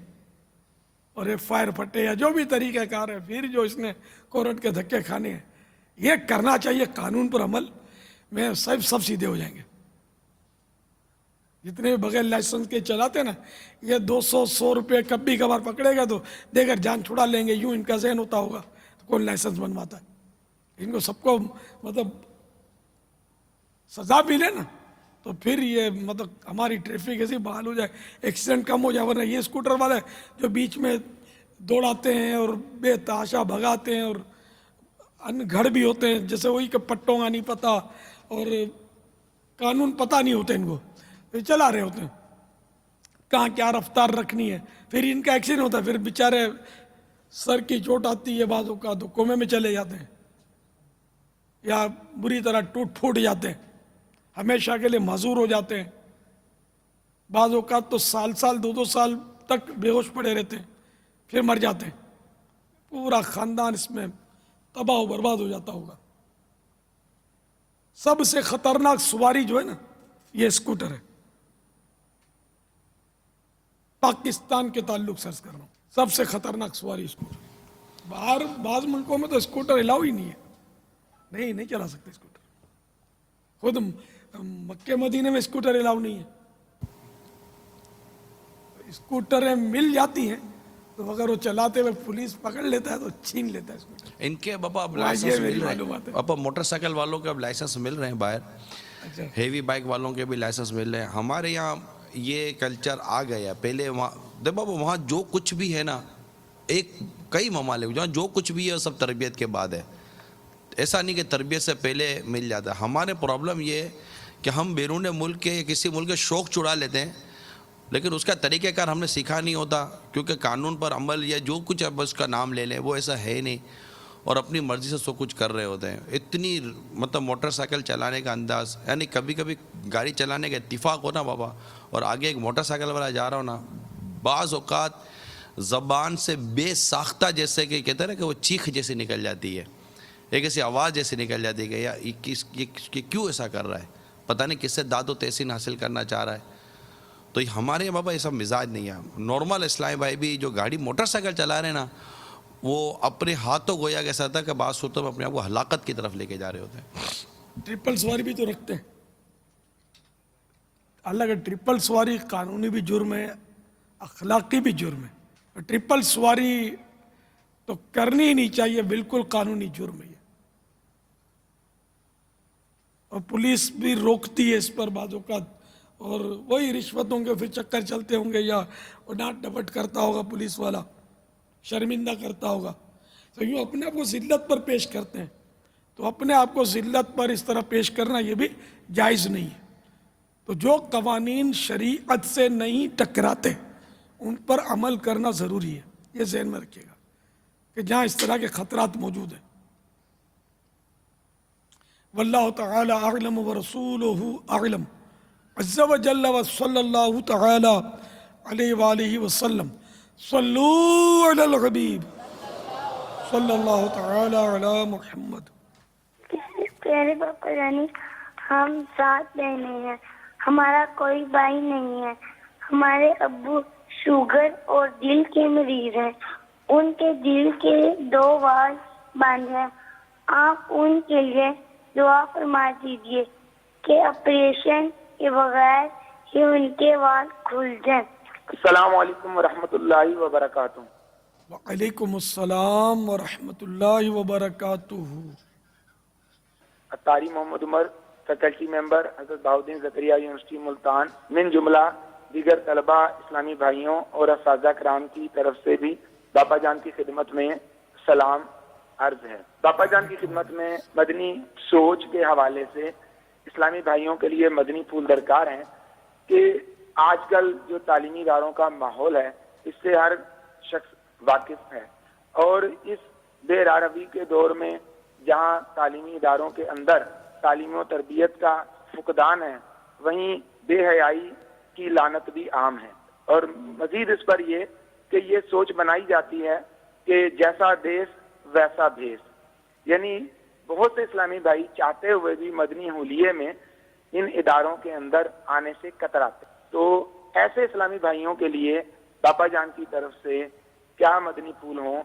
اور FIR پھٹے یا جو بھی طریقہ کار ہے. پھر جو اس نے کورٹ کے دھکے کھانے ہیں، یہ کرنا چاہیے. قانون پر عمل میں سب سیدھے ہو جائیں گے. جتنے بھی بغیر لائسنس کے چلاتے ہیں نا، یہ 200-100 روپے کبھی کبھار پکڑے گا تو دے کر جان چھڑا لیں گے، یوں ان کا ذہن ہوتا ہوگا. تو کون لائسنس بنواتا ہے؟ ان کو سب کو مطلب سزا بھی لے نا، تو پھر یہ مطلب ہماری ٹریفک ایسی بحال ہو جائے، ایکسیڈنٹ کم ہو جائے. ورنہ یہ اسکوٹر والے جو بیچ میں دوڑاتے ہیں اور بے تحاشا بھگاتے ہیں اور ان گھڑ بھی ہوتے ہیں، جیسے وہی کہ پٹوں کا نہیں پتہ اور قانون پتہ نہیں ہوتے ان کو، پھر چلا رہے ہوتے ہیں کہاں کیا رفتار رکھنی ہے. پھر ان کا ایکسیڈنٹ ہوتا ہے، پھر بیچارے سر کی چوٹ آتی ہے، بعضوں کا تو کومے میں چلے جاتے ہیں یا بری طرح ٹوٹ پھوٹ جاتے ہیں، ہمیشہ کے لیے معذور ہو جاتے ہیں. بعض اوقات تو سال 2 سال تک بے ہوش پڑے رہتے ہیں، پھر مر جاتے ہیں. پورا خاندان اس میں تباہ و برباد ہو جاتا ہوگا. سب سے خطرناک سواری جو ہے نا، یہ اسکوٹر ہے. پاکستان کے تعلق سے عرض کر رہا ہوں، سب سے خطرناک سواری اسکوٹر. باہر بعض ملکوں میں تو اسکوٹر الاؤ ہی نہیں ہے، نہیں چلا سکتے اسکوٹر. خود مکہ مدینے میں اسکوٹر الاؤ نہیں ہے. اسکوٹریں مل جاتی ہیں تو اگر وہ چلاتے ہوئے پولیس پکڑ لیتا ہے تو چھین لیتا ہے اسکوٹر.
ان کے بابا اب
یہ
لائسنس
میری
مل رہے
معلومات ہے.
ہیں، اب موٹر سائیکل والوں کے اب لائسنس مل رہے ہیں باہر،
اچھا،
ہیوی بائک والوں کے بھی لائسنس مل رہے ہیں. ہمارے یہاں یہ کلچر آ گیا. پہلے وہاں دیکھو بابا، وہاں جو کچھ بھی ہے نا، کئی ممالک جہاں جو کچھ بھی ہے سب تربیت کے بعد ہے. ایسا نہیں کہ تربیت سے پہلے مل جاتا ہے. ہمارے پرابلم یہ ہے کہ ہم بیرون ملک کے یا کسی ملک کے شوق چڑا لیتے ہیں، لیکن اس کا طریقہ کار ہم نے سیکھا نہیں ہوتا، کیونکہ قانون پر عمل یا جو کچھ اب اس کا نام لے لیں وہ ایسا ہے نہیں، اور اپنی مرضی سے سب کچھ کر رہے ہوتے ہیں. اتنی مطلب موٹر سائیکل چلانے کا انداز، یعنی کبھی کبھی گاڑی چلانے کا اتفاق ہو نا بابا، اور آگے ایک موٹر سائیکل والا جا رہا ہو نا، بعض اوقات زبان سے بے ساختہ، جیسے کہ کہتے ہیں نا کہ وہ چیخ جیسی نکل جاتی ہے، ایک ایسی آواز جیسی نکل جاتی ہے کہ یا یہ کیوں ایسا کر رہا ہے، پتہ نہیں کس سے داد و تحسین حاصل کرنا چاہ رہا ہے. تو ہمارے یہاں بابا یہ سب مزاج نہیں ہے. نارمل اسلامی بھائی بھی جو گاڑی موٹر سائیکل چلا رہے ہیں نا، وہ اپنے ہاتھوں گویا کیسا تھا کہ بعض صورتوں میں اپنے آپ کو ہلاکت کی طرف لے کے جا رہے ہوتے ہیں.
ٹرپل سواری بھی تو رکھتے ہیں. اللہ کا ٹرپل سواری قانونی بھی جرم ہے، اخلاقی بھی جرم ہے. ٹرپل سواری تو کرنی ہی نہیں چاہیے، بالکل قانونی جرم ہے. اور پولیس بھی روکتی ہے اس پر بعض اوقات، اور وہی رشوتوں کے پھر چکر چلتے ہوں گے، یا وہ ڈانٹ ڈپٹ کرتا ہوگا پولیس والا، شرمندہ کرتا ہوگا. تو یوں اپنے آپ کو ذلت پر پیش کرتے ہیں. تو اپنے آپ کو ذلت پر اس طرح پیش کرنا یہ بھی جائز نہیں ہے. تو جو قوانین شریعت سے نہیں ٹکراتے ان پر عمل کرنا ضروری ہے. یہ ذہن میں رکھیے گا کہ جہاں اس طرح کے خطرات موجود ہیں. واللہ تعالی اعلم ورسولہ اعلم. عز و جل و صلی اللہ تعالی علیہ وآلہ وسلم صلو علی الحبیب صلی اللہ تعالی علی محمد.
پیارے پاپا جانی، ہم 7 بہنیں ہیں، ہمارا کوئی بھائی نہیں ہے. ہمارے ابو شوگر اور دل کے مریض ہیں، ان کے دل کے 2 وال بند ہیں. آپ ان کے لیے دعا فرما دیجیے کہ آپریشن کے بغیر ہی ان کے وال کھل جائیں.
السلام علیکم ورحمۃ اللہ وبرکاتہ.
وعلیکم السلام ورحمۃ اللہ وبرکاتہ.
اتاری محمد عمر، فیکلٹی ممبر حضرت بہاؤالدین زکریا یونیورسٹی ملتان، من جملہ دیگر طلباء، اسلامی بھائیوں اور اساتذہ کرام کی طرف سے بھی باپا جان کی خدمت میں سلام عرض ہے. باپا جان کی خدمت میں مدنی سوچ کے حوالے سے اسلامی بھائیوں کے لیے مدنی پھول درکار ہیں کہ آج کل جو تعلیمی اداروں کا ماحول ہے اس سے ہر شخص واقف ہے، اور اس بے راروی کے دور میں جہاں تعلیمی اداروں کے اندر تعلیم و تربیت کا فقدان ہے، وہیں بے حیائی کی لعنت بھی عام ہے. اور مزید اس پر یہ کہ یہ سوچ بنائی جاتی ہے کہ جیسا دیس ویسا بھیس، یعنی بہت سے اسلامی بھائی چاہتے ہوئے بھی مدنی حلیے میں ان اداروں کے اندر آنے سے کتراتے. تو ایسے اسلامی بھائیوں کے لیے باپا جان کی طرف سے کیا مدنی پھول ہوں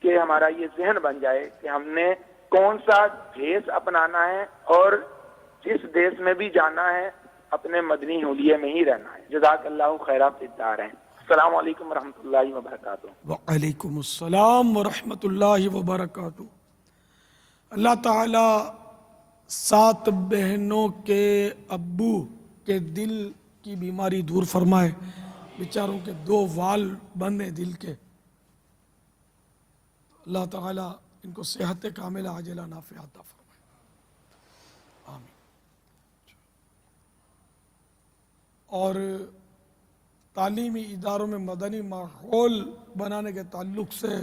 کہ ہمارا یہ ذہن بن جائے کہ ہم نے کون سا بھیس اپنانا ہے اور جس دیس میں بھی جانا ہے اپنے مدنی حلیے میں ہی رہنا ہے. جزاک اللہ خیرہ فدار ہیں. السلام علیکم ورحمۃ اللہ وبرکاتہ.
وعلیکم السلام ورحمۃ اللہ وبرکاتہ. اللہ تعالی 7 بہنوں کے ابو کے دل کی بیماری دور فرمائے. بیچاروں کے 2 وال بند ہیں دل کے. اللہ تعالی ان کو صحت کاملہ عاجلہ نافعہ عطا فرمائے. آمین. اور تعلیمی اداروں میں مدنی ماحول بنانے کے تعلق سے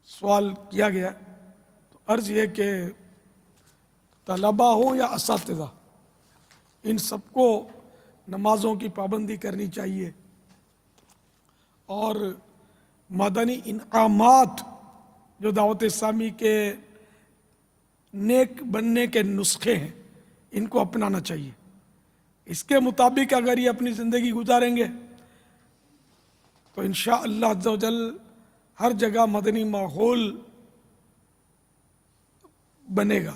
سوال کیا گیا، تو عرض یہ کہ طلبہ ہوں یا اساتذہ، ان سب کو نمازوں کی پابندی کرنی چاہیے، اور مدنی انعامات جو دعوت اسلامی کے نیک بننے کے نسخے ہیں ان کو اپنانا چاہیے. اس کے مطابق اگر یہ اپنی زندگی گزاریں گے تو انشاءاللہ عز و جل ہر جگہ مدنی ماحول بنے گا.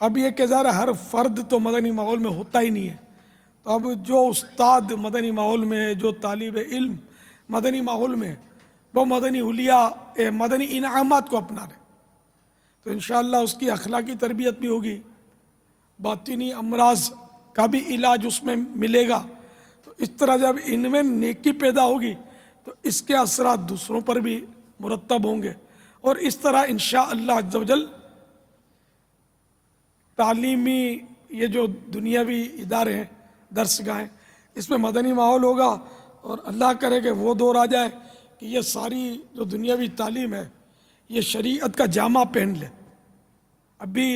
اب یہ کہ ذرا ہر فرد تو مدنی ماحول میں ہوتا ہی نہیں ہے، تو اب جو استاد مدنی ماحول میں ہے، جو طالب علم مدنی ماحول میں ہے، وہ مدنی حلیہ مدنی انعامات کو اپنا رہے تو انشاءاللہ اس کی اخلاقی تربیت بھی ہوگی، باطنی امراض کا بھی علاج اس میں ملے گا. تو اس طرح جب ان میں نیکی پیدا ہوگی تو اس کے اثرات دوسروں پر بھی مرتب ہوں گے، اور اس طرح انشاءاللہ عز و جل تعلیمی یہ جو دنیاوی ادارے ہیں، درسگاہیں، اس میں مدنی ماحول ہوگا، اور اللہ کرے کہ وہ دور آ جائے کہ یہ ساری جو دنیاوی تعلیم ہے یہ شریعت کا جامع پہن لے. ابھی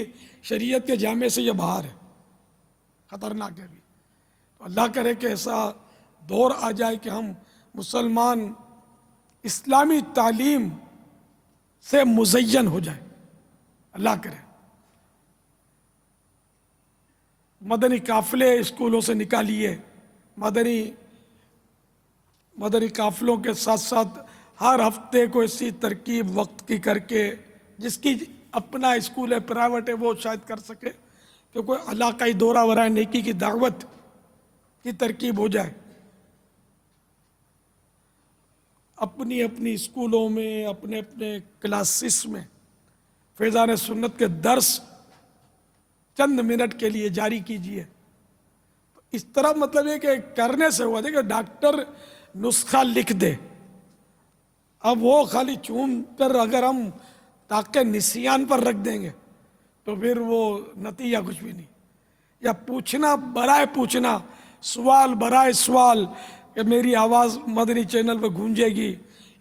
شریعت کے جامع سے یہ باہر ہے، خطرناک ہے بھی. تو اللہ کرے کہ ایسا دور آ جائے کہ ہم مسلمان اسلامی تعلیم سے مزین ہو جائے. اللہ کرے. مدنی قافلے اسکولوں سے نکالیے، مدنی قافلوں کے ساتھ ساتھ ہر ہفتے کو ایسی ترکیب وقت کی کر کے، جس کی اپنا اسکول ہے پرائیویٹ ہے وہ شاید کر سکے، کہ کوئی علاقائی دورہ برائے نیکی کی دعوت کی ترکیب ہو جائے. اپنی اپنی اسکولوں میں، اپنے اپنے کلاسز میں فیضان سنت کے درس چند منٹ کے لیے جاری کیجیے. اس طرح مطلب یہ کہ کرنے سے ہوا کہ ڈاکٹر نسخہ لکھ دے، اب وہ خالی چوم کر اگر ہم تاکہ نسیان پر رکھ دیں گے تو پھر وہ نتیجہ کچھ بھی نہیں. یا پوچھنا برائے پوچھنا، سوال برائے سوال، کہ میری آواز مدنی چینل پر گونجے گی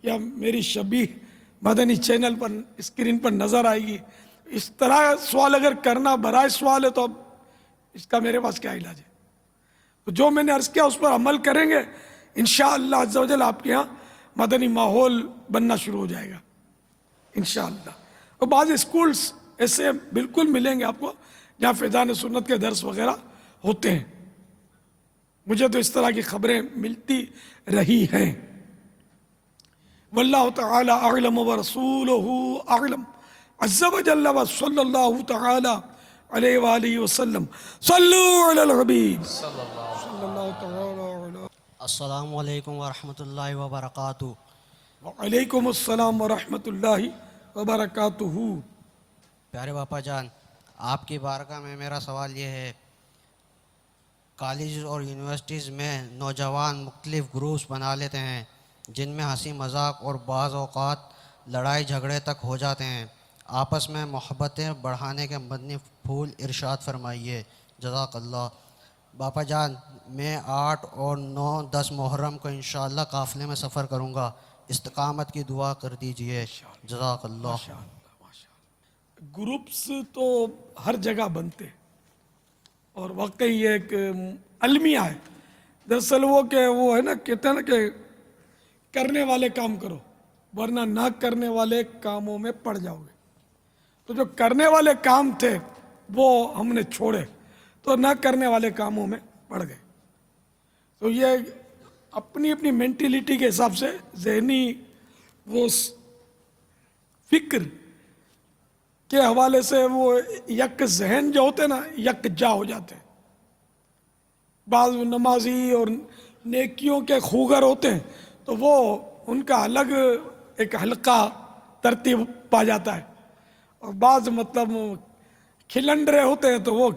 یا میری شبیہ مدنی چینل پر اسکرین پر نظر آئے گی، اس طرح سوال اگر کرنا برائے سوال ہے تو اب اس کا میرے پاس کیا علاج ہے؟ تو جو میں نے عرض کیا اس پر عمل کریں گے انشاءاللہ عز و جل آپ کے یہاں مدنی ماحول بننا شروع ہو جائے گا انشاءاللہ. اور بعض اسکولز ایسے بالکل ملیں گے آپ کو جہاں فیضان سنت کے درس وغیرہ ہوتے ہیں. مجھے تو اس طرح کی خبریں ملتی رہی ہیں. واللہ تعالی اعلم ورسولہ اعلم عز و جل وصلی اللہ تعالی علیہ وآلہ وسلم. صلو علی الحبیب صلی اللہ تعالی علیہ.
السلام علیکم ورحمۃ اللہ وبرکاتہ.
وعلیکم السلام ورحمۃ اللہ وبرکاتہ.
پیارے باپا جان، آپ کی بارگاہ میں میرا سوال یہ ہے، کالجز اور یونیورسٹیز میں نوجوان مختلف گروپس بنا لیتے ہیں جن میں ہنسی مذاق اور بعض اوقات لڑائی جھگڑے تک ہو جاتے ہیں. آپس میں محبتیں بڑھانے کے مدنی پھول ارشاد فرمائیے جزاک اللہ. باپا جان، میں 8 اور 9 10 محرم کو انشاءاللہ قافلے میں سفر کروں گا، استقامت کی دعا کر دیجئے جزاک اللہ.
گروپس تو ہر جگہ بنتے اور واقعی یہ ایک المیہ ہے. دراصل وہ کہ وہ ہے نا، کہتے ہیں نا کہ کرنے والے کام کرو ورنہ نہ کرنے والے کاموں میں پڑ جاؤ گے. تو جو کرنے والے کام تھے وہ ہم نے چھوڑے تو نہ کرنے والے کاموں میں پڑ گئے. تو یہ اپنی اپنی مینٹیلیٹی کے حساب سے ذہنی وہ فکر کے حوالے سے وہ یک ذہن جو ہوتے نا یک جا ہو جاتے ہیں. بعض نمازی اور نیکیوں کے خوگر ہوتے ہیں تو وہ ان کا الگ ایک حلقہ ترتیب پا جاتا ہے، اور بعض مطلب کھلنڈرے ہوتے ہیں تو وہ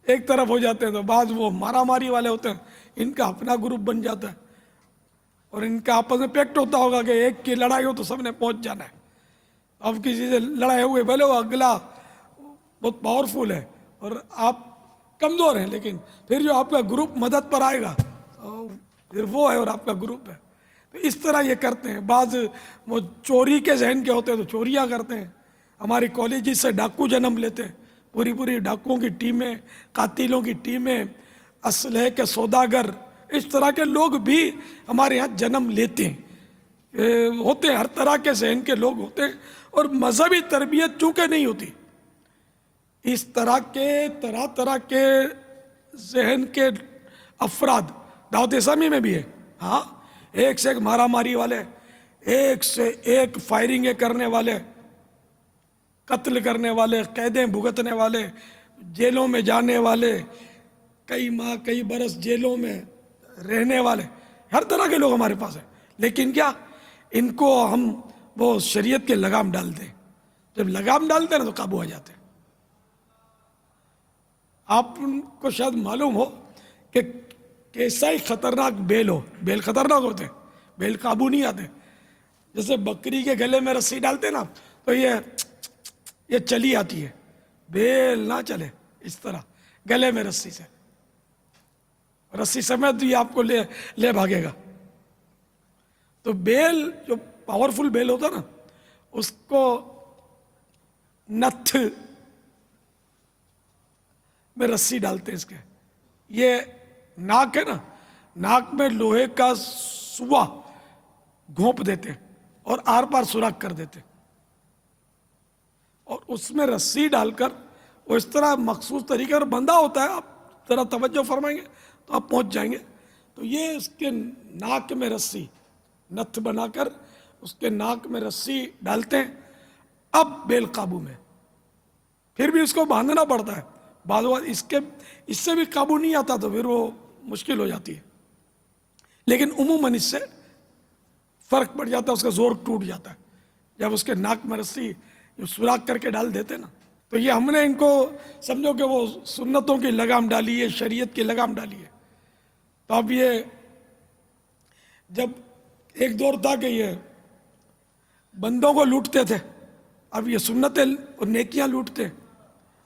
ایک طرف ہو جاتے ہیں، تو بعض وہ مارا ماری والے ہوتے ہیں ان کا اپنا گروپ بن جاتا ہے اور ان کا آپس میں پیکٹ ہوتا ہوگا کہ ایک کی لڑائی ہو تو سب نے پہنچ جانا ہے. اب کسی سے لڑائی ہوئے بھلے وہ اگلا بہت پاورفل ہے اور آپ کمزور ہیں، لیکن پھر جو آپ کا گروپ مدد پر آئے گا پھر وہ ہے اور آپ کا گروپ ہے. تو اس طرح یہ کرتے ہیں. بعض وہ چوری کے ذہن کے ہوتے ہیں تو چوریاں کرتے ہیں. ہماری کالجز سے ڈاکو جنم لیتے ہیں، پوری ڈاکوؤں کی ٹیمیں، قاتلوں کی ٹیمیں، اسلحے کے سوداگر، اس طرح کے لوگ بھی ہمارے یہاں جنم لیتے ہیں. ہوتے ہیں ہر طرح کے ذہن کے لوگ ہوتے ہیں، اور مذہبی تربیت چونکہ نہیں ہوتی، اس طرح کے ذہن کے افراد دعوت اسلامی میں بھی ہے. ہاں، ایک سے ایک مارا ماری والے، ایک سے ایک فائرنگیں کرنے والے، قتل کرنے والے، قیدیں بھگتنے والے، جیلوں میں جانے والے، کئی ماہ کئی برس جیلوں میں رہنے والے، ہر طرح کے لوگ ہمارے پاس ہیں. لیکن کیا ان کو ہم وہ شریعت کے لگام ڈالتے ہیں. جب لگام ڈالتے ہیں نا تو قابو آ جاتے ہیں. آپ کو شاید معلوم ہو کہ کیسا ہی خطرناک بیل ہو، بیل خطرناک ہوتے ہیں، بیل قابو نہیں آتے. جیسے بکری کے گلے میں رسی ڈالتے نا تو یہ چلی آتی ہے، بیل نہ چلے اس طرح گلے میں رسی سے، رسی سمیت یہ آپ کو لے بھاگے گا. تو بیل جو پاورفل بیل ہوتا نا اس کو نتھ میں رسی ڈالتے اس کے. یہ ناک ہے نا، ناک میں لوہے کا سوا گھونپ دیتے اور آر پار سوراخ کر دیتے، اور اس میں رسی ڈال کر وہ اس طرح مخصوص طریقے پر بندھا ہوتا ہے. آپ ذرا توجہ فرمائیں گے تو آپ پہنچ جائیں گے. تو یہ اس کے ناک میں رسی نتھ بنا کر اس کے ناک میں رسی ڈالتے ہیں. اب بیل قابو میں، پھر بھی اس کو باندھنا پڑتا ہے. بعض اوقات اس سے بھی قابو نہیں آتا تو پھر وہ مشکل ہو جاتی ہے، لیکن عموماً اس سے فرق پڑ جاتا ہے، اس کا زور ٹوٹ جاتا ہے جب اس کے ناک میں رسی سوراخ کر کے ڈال دیتے نا. تو یہ ہم نے ان کو سمجھو کہ وہ سنتوں کی لگام ڈالی ہے، شریعت کی لگام ڈالی ہے. تو اب یہ جب ایک دور تھا کہ یہ بندوں کو لوٹتے تھے، اب یہ سنتیں اور نیکیاں لوٹتے ہیں،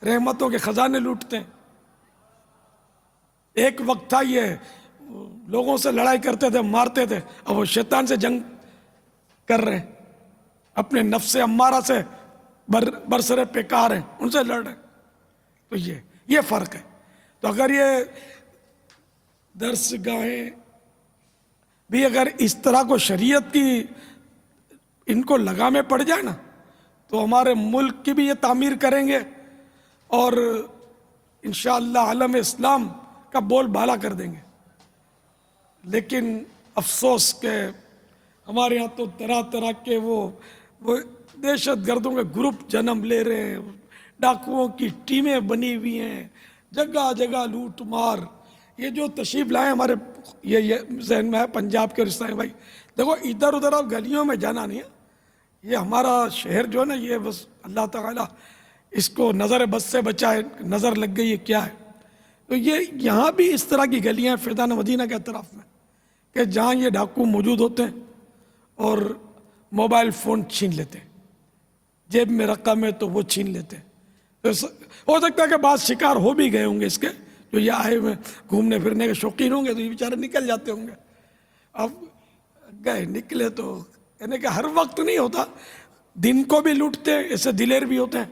رحمتوں کے خزانے لوٹتے ہیں. ایک وقت تھا یہ لوگوں سے لڑائی کرتے تھے، مارتے تھے، اب وہ شیطان سے جنگ کر رہے ہیں، اپنے نفس امارہ سے برسر پیکار ہیں، ان سے لڑ رہے ہیں. تو یہ فرق ہے. تو اگر یہ درس گاہیں بھی اگر اس طرح کو شریعت کی ان کو لگامیں پڑ جائے نا تو ہمارے ملک کی بھی یہ تعمیر کریں گے اور انشاءاللہ عالم اسلام کا بول بالا کر دیں گے. لیکن افسوس کہ ہمارے ہاں تو طرح طرح کے وہ دہشت گردوں کے گروپ جنم لے رہے ہیں, ڈاکوؤں کی ٹیمیں بنی ہوئی ہیں, جگہ جگہ لوٹ مار. یہ جو تشریف لائے ہمارے یہ ذہن میں ہے پنجاب کے رشتہ بھائی, دیکھو ادھر ادھر اب گلیوں میں جانا نہیں ہے. یہ ہمارا شہر جو ہے نا یہ بس اللہ تعالیٰ اس کو نظر بد سے بچائے, نظر لگ گئی ہے کیا ہے. تو یہ یہاں بھی اس طرح کی گلیاں ہیں فیضان مدینہ کے اطراف میں کہ جہاں یہ ڈاکو موجود ہوتے ہیں اور موبائل فون چھین لیتے ہیں, جیب میں رقم ہے تو وہ چھین لیتے ہیں. ہو سکتا ہے کہ بعض شکار ہو بھی گئے ہوں گے اس کے, جو یہ آئے ہوئے گھومنے پھرنے کے شوقین ہوں گے تو یہ بیچارے نکل جاتے ہوں گے. اب گئے نکلے تو یعنی کہ ہر وقت نہیں ہوتا, دن کو بھی لوٹتے ہیں, ایسے دلیر بھی ہوتے ہیں.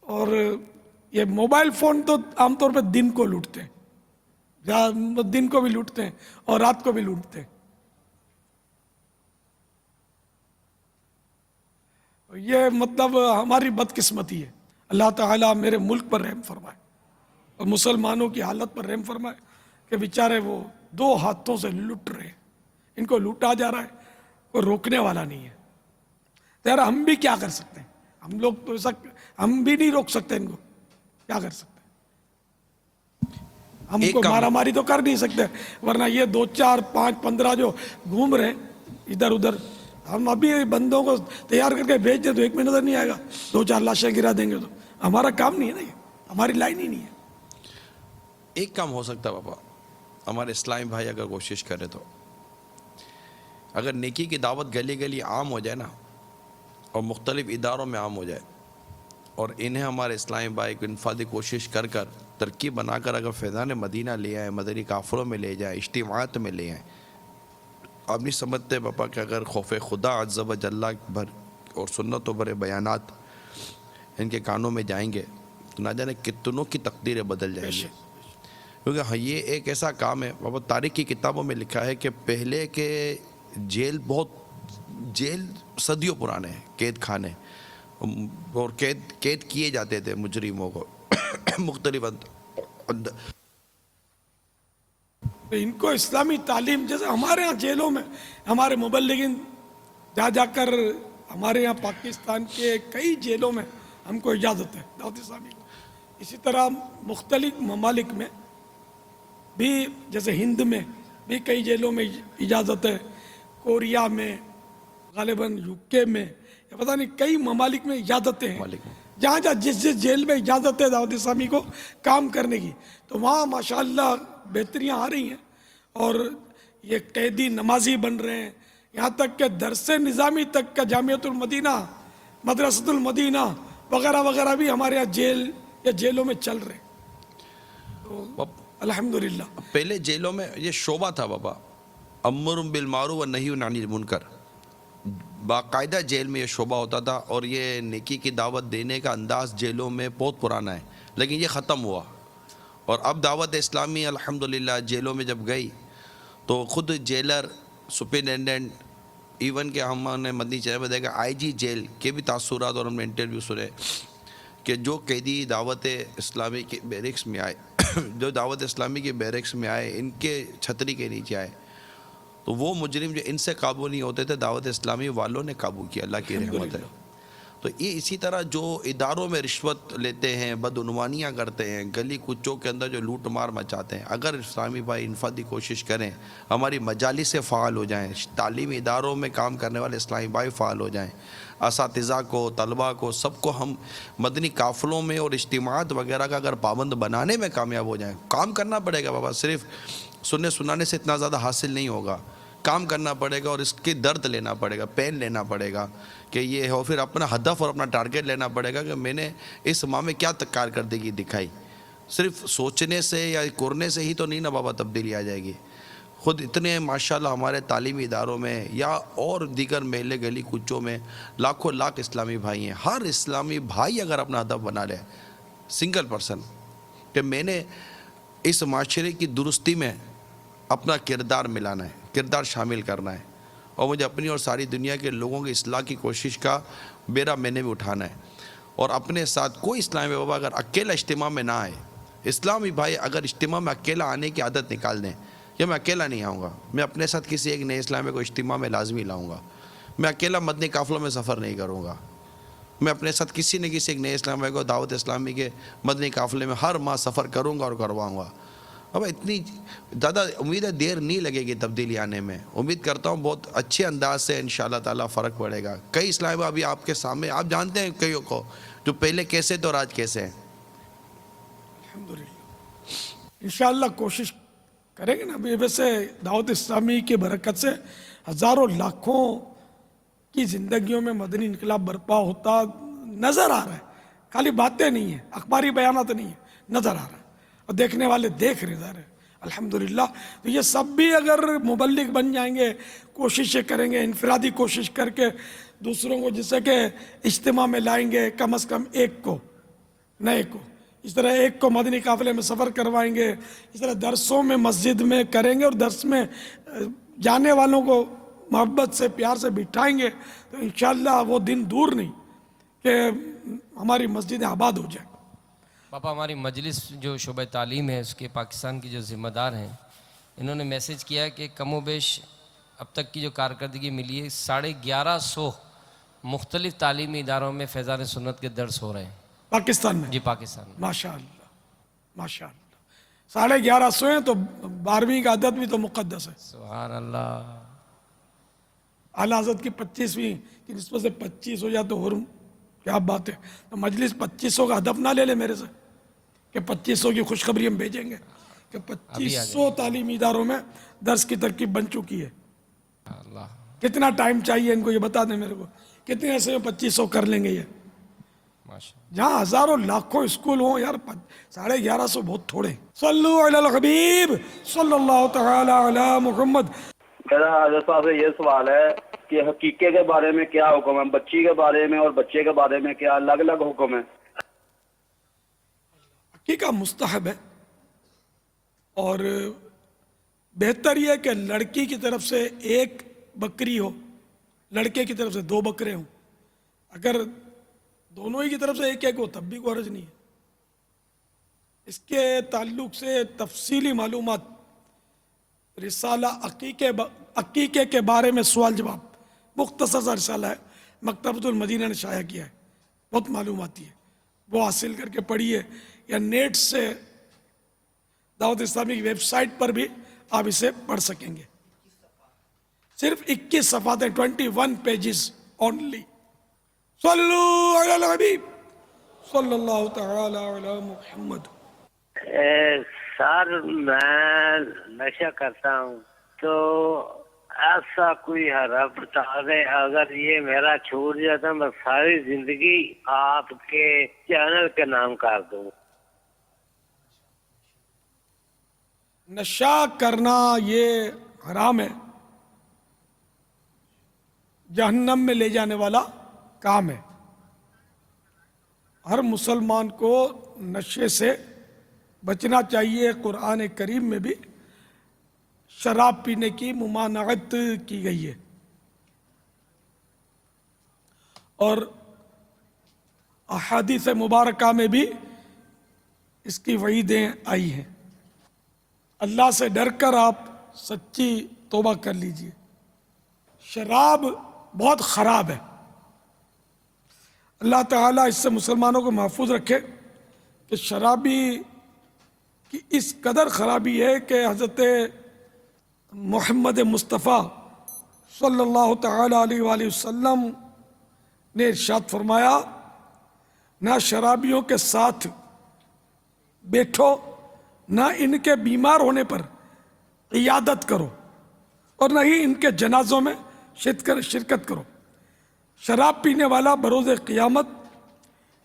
اور یہ موبائل فون تو عام طور پہ دن کو لوٹتے ہیں, دن کو بھی لوٹتے ہیں اور رات کو بھی لوٹتے ہیں. یہ مطلب ہماری بدقسمتی ہے. اللہ تعالیٰ میرے ملک پر رحم فرمائے اور مسلمانوں کی حالت پر رحم فرمائے کہ بیچارے وہ دو ہاتھوں سے لٹ رہے ہیں, ان کو لوٹا جا رہا ہے, کوئی روکنے والا نہیں ہے. یار ہم بھی کیا کر سکتے ہیں, ہم لوگ تو ایسا ہم بھی نہیں روک سکتے ان کو, کیا کر سکتے ہیں, ہم کو مارا ماری تو کر نہیں سکتے. ورنہ یہ 2 4 5 15 جو گھوم رہے ہیں ادھر ادھر, ہم ابھی بندوں کو تیار کر کے بھیج دیں تو ایک میں نظر نہیں آئے گا, 2 4 لاشیں گرا دیں گے. تو ہمارا کام نہیں ہے نا, یہ ہماری لائن ہی نہیں ہے.
ایک کام ہو سکتا ہے بابا, ہمارے اسلامی بھائی اگر کوشش کرے تو اگر نیکی کی دعوت گلی گلی عام ہو جائے نا اور مختلف اداروں میں عام ہو جائے اور انہیں ہمارے اسلامی بھائی کو انفرادی کوشش کر کر ترکیب بنا کر اگر فیضان مدینہ لے آئیں, مدنی قافلوں میں لے جائیں, اجتماعات میں لے آئیں. آپ نہیں سمجھتے پاپا کہ اگر خوف خدا عز و جل بھر اور سنتوں بھرے بیانات ان کے کانوں میں جائیں گے تو نہ جانے کتنوں کی تقدیریں بدل جائیں گی. کیونکہ یہ ایک ایسا کام ہے بابا, تاریخ کی کتابوں میں لکھا ہے کہ پہلے کے جیل صدیوں پرانے ہیں, قید خانے, اور قید کیے جاتے تھے مجرموں کو مختلف.
ان کو اسلامی تعلیم, جیسے ہمارے ہاں جیلوں میں ہمارے مبلغین جا کر ہمارے ہاں پاکستان کے کئی جیلوں میں ہم کو اجازت ہے دعوت اسلامی کو. اسی طرح مختلف ممالک میں بھی, جیسے ہند میں بھی کئی جیلوں میں اجازت ہے, کوریا میں, غالباً UK میں, یا پتہ نہیں کئی ممالک میں اجازتیں ہیں. جہاں جس جیل میں اجازت ہے دعوت اسلامی کو کام کرنے کی, تو وہاں ماشاءاللہ بہتریاں آ رہی ہیں اور یہ قیدی نمازی بن رہے ہیں. یہاں تک کہ درس نظامی تک کا جامعۃ المدینہ, مدرسۃ المدینہ وغیرہ وغیرہ بھی ہمارے یہاں جیل یا جیلوں میں چل رہے ہیں. تو الحمدللہ
پہلے جیلوں میں یہ شعبہ تھا بابا, امر بالمعروف و نہی عن المنکر, باقاعدہ جیل میں یہ شعبہ ہوتا تھا. اور یہ نیکی کی دعوت دینے کا انداز جیلوں میں بہت پرانا ہے, لیکن یہ ختم ہوا. اور اب دعوت اسلامی الحمدللہ جیلوں میں جب گئی تو خود جیلر, سپرنٹینڈنٹ, ایون کہ ہم نے مدنی چینل میں دیکھا IG جیل کے بھی تاثرات اور ہم نے انٹرویو سنے کہ جو قیدی دعوت اسلامی کے بیرکس میں آئے جو دعوت اسلامی کے بیرکس میں آئے, ان کے چھتری کے نیچے آئے, تو وہ مجرم جو ان سے قابو نہیں ہوتے تھے دعوت اسلامی والوں نے قابو کیا, اللہ کی رحمت ہے. تو یہ اسی طرح جو اداروں میں رشوت لیتے ہیں, بدعنوانیاں کرتے ہیں, گلی کوچوں کے اندر جو لوٹ مار مچاتے ہیں, اگر اسلامی بھائی انفرادی کوشش کریں, ہماری مجالس سے فعال ہو جائیں, تعلیمی اداروں میں کام کرنے والے اسلامی بھائی فعال ہو جائیں, اساتذہ کو, طلباء کو, سب کو ہم مدنی قافلوں میں اور اجتماعات وغیرہ کا اگر پابند بنانے میں کامیاب ہو جائیں. کام کرنا پڑے گا بابا, صرف سننے سنانے سے اتنا زیادہ حاصل نہیں ہوگا, کام کرنا پڑے گا اور اس کی درد لینا پڑے گا, پین لینا پڑے گا کہ یہ ہو, پھر اپنا ہدف اور اپنا ٹارگیٹ لینا پڑے گا کہ میں نے اس ماہ میں کیا کارکردگی دکھائی. صرف سوچنے سے یا کرنے سے ہی تو نہیں نا بابا تبدیلی آ جائے گی. خود اتنے ماشاءاللہ ہمارے تعلیمی اداروں میں یا اور دیگر محلے گلی کوچوں میں لاکھوں لاکھ اسلامی بھائی ہیں. ہر اسلامی بھائی اگر اپنا ہدف بنا لے, سنگل پرسن, کہ میں نے اس معاشرے کی درستی میں اپنا کردار ملانا ہے، کردار شامل کرنا ہے، اور مجھے اپنی اور ساری دنیا کے لوگوں کی اصلاح کی کوشش کا بیڑا میں نے بھی اٹھانا ہے، اور اپنے ساتھ کوئی اسلامی بابا اگر اکیلا اجتماع میں نہ آئے، اسلامی بھائی اگر اجتماع میں اکیلا آنے کی عادت نکال دیں، یا میں اکیلا نہیں آؤں گا، میں اپنے ساتھ کسی ایک نئے اسلامی کو اجتماع میں لازمی لاؤں گا، میں اکیلا مدنی قافلوں میں سفر نہیں کروں گا، میں اپنے ساتھ کسی نہ کسی ایک نئے اسلامی کو دعوت اسلامی کے مدنی قافلے میں ہر ماہ سفر کروں گا اور کرواؤں گا۔ اب اتنی زیادہ امید ہے دیر نہیں لگے گی تبدیلی آنے میں، امید کرتا ہوں بہت اچھے انداز سے انشاءاللہ تعالیٰ فرق پڑے گا۔ کئی اسلامی ابھی آپ کے سامنے، آپ جانتے ہیں کئیوں کو جو پہلے کیسے تھے اور آج کیسے ہیں۔
الحمدللہ انشاءاللہ کوشش کریں گے نا۔ ابھی ویسے دعوت اسلامی کی برکت سے ہزاروں لاکھوں کی زندگیوں میں مدنی انقلاب برپا ہوتا نظر آ رہا ہے، خالی باتیں نہیں ہیں، اخباری بیانات نہیں ہیں، نظر آ رہا ہے، اور دیکھنے والے دیکھ رہے ہیں الحمدللہ۔ تو یہ سب بھی اگر مبلغ بن جائیں گے، کوششیں کریں گے، انفرادی کوشش کر کے دوسروں کو جیسے کہ اجتماع میں لائیں گے، کم از کم ایک کو نئے کو، اس طرح ایک کو مدنی قافلے میں سفر کروائیں گے، اس طرح درسوں میں مسجد میں کریں گے، اور درس میں جانے والوں کو محبت سے پیار سے بٹھائیں گے، تو انشاءاللہ وہ دن دور نہیں کہ ہماری مسجدیں آباد ہو جائیں۔
پاپا ہماری مجلس جو شعبہ تعلیم ہے اس کے پاکستان کی جو ذمہ دار ہیں، انہوں نے میسج کیا ہے کہ کم و بیش اب تک کی جو کارکردگی ملی ہے 1150 مختلف تعلیمی اداروں میں فیضان سنت کے درس ہو رہے ہیں
پاکستان میں؟
جی پاکستان میں۔
ماشاءاللہ ماشاءاللہ 1150 ہیں تو 12ویں کا عدد بھی تو مقدس ہے۔
سبحان اللہ۔
اعلیٰ حضرت کی 25ویں کی نسبت سے 25 ہو جائے تو حرم، کیا بات ہے۔ تو مجلس 2500 کا ہدف نہ لے لے میرے سے کہ 2500 کی خوشخبری ہم بھیجیں گے، کہ 2500 تعلیمی اداروں میں درس کی ترکیب بن چکی ہے۔
اللہ
کتنا ٹائم چاہیے ان کو یہ بتا دیں میرے کو، کتنے ایسے 2500 کر لیں گے یہ؟
ماشاءاللہ۔
جہاں ہزاروں لاکھوں اسکول ہوں یار، 1150 بہت تھوڑے۔ صلو علی الحبیب صلی اللہ تعالی علی محمد۔
میرا حضرت صاحب سے یہ سوال ہے کہ حقیقے کے بارے میں کیا حکم ہے، بچی کے بارے میں اور بچے کے بارے میں کیا الگ الگ حکم ہے؟
حقیقہ مستحب ہے، اور بہتر یہ کہ لڑکی کی طرف سے ایک بکری ہو، لڑکے کی طرف سے 2 بکرے ہوں۔ اگر دونوں ہی کی طرف سے ایک ایک ہو تب بھی کوئی حرج نہیں ہے۔ اس کے تعلق سے تفصیلی معلومات رسالہ عقیقے کے بارے میں سوال جواب مختصر سا رسالہ ہے، مکتبۃ المدینہ نے شائع کیا ہے، بہت معلوماتی ہے، وہ حاصل کر کے پڑھیے، یا نیٹ سے دعوت اسلامی کی ویب سائٹ پر بھی آپ اسے پڑھ سکیں گے۔ صرف 21 صفحات ہیں، 21 پیجز اونلی۔ صلو علی الحبیب صلی اللہ تعالی علی محمد۔
سر میں نشہ کرتا ہوں، تو ایسا کوئی حرف بتا دیں، اگر یہ میرا چھوٹ جاتا میں ساری زندگی آپ کے چینل کے نام کر دوں۔
نشہ کرنا یہ حرام ہے، جہنم میں لے جانے والا کام ہے۔ ہر مسلمان کو نشے سے بچنا چاہیے۔ قرآن کریم میں بھی شراب پینے کی ممانعت کی گئی ہے، اور احادیث مبارکہ میں بھی اس کی وعیدیں آئی ہیں۔ اللہ سے ڈر کر آپ سچی توبہ کر لیجئے۔ شراب بہت خراب ہے، اللہ تعالیٰ اس سے مسلمانوں کو محفوظ رکھے کہ شرابی کی اس قدر خرابی ہے کہ حضرت محمد مصطفیٰ صلی اللہ تعالی علیہ وآلہ وسلم نے ارشاد فرمایا، نہ شرابیوں کے ساتھ بیٹھو، نہ ان کے بیمار ہونے پر عیادت کرو، اور نہ ہی ان کے جنازوں میں شرکت کرو۔ شراب پینے والا بروز قیامت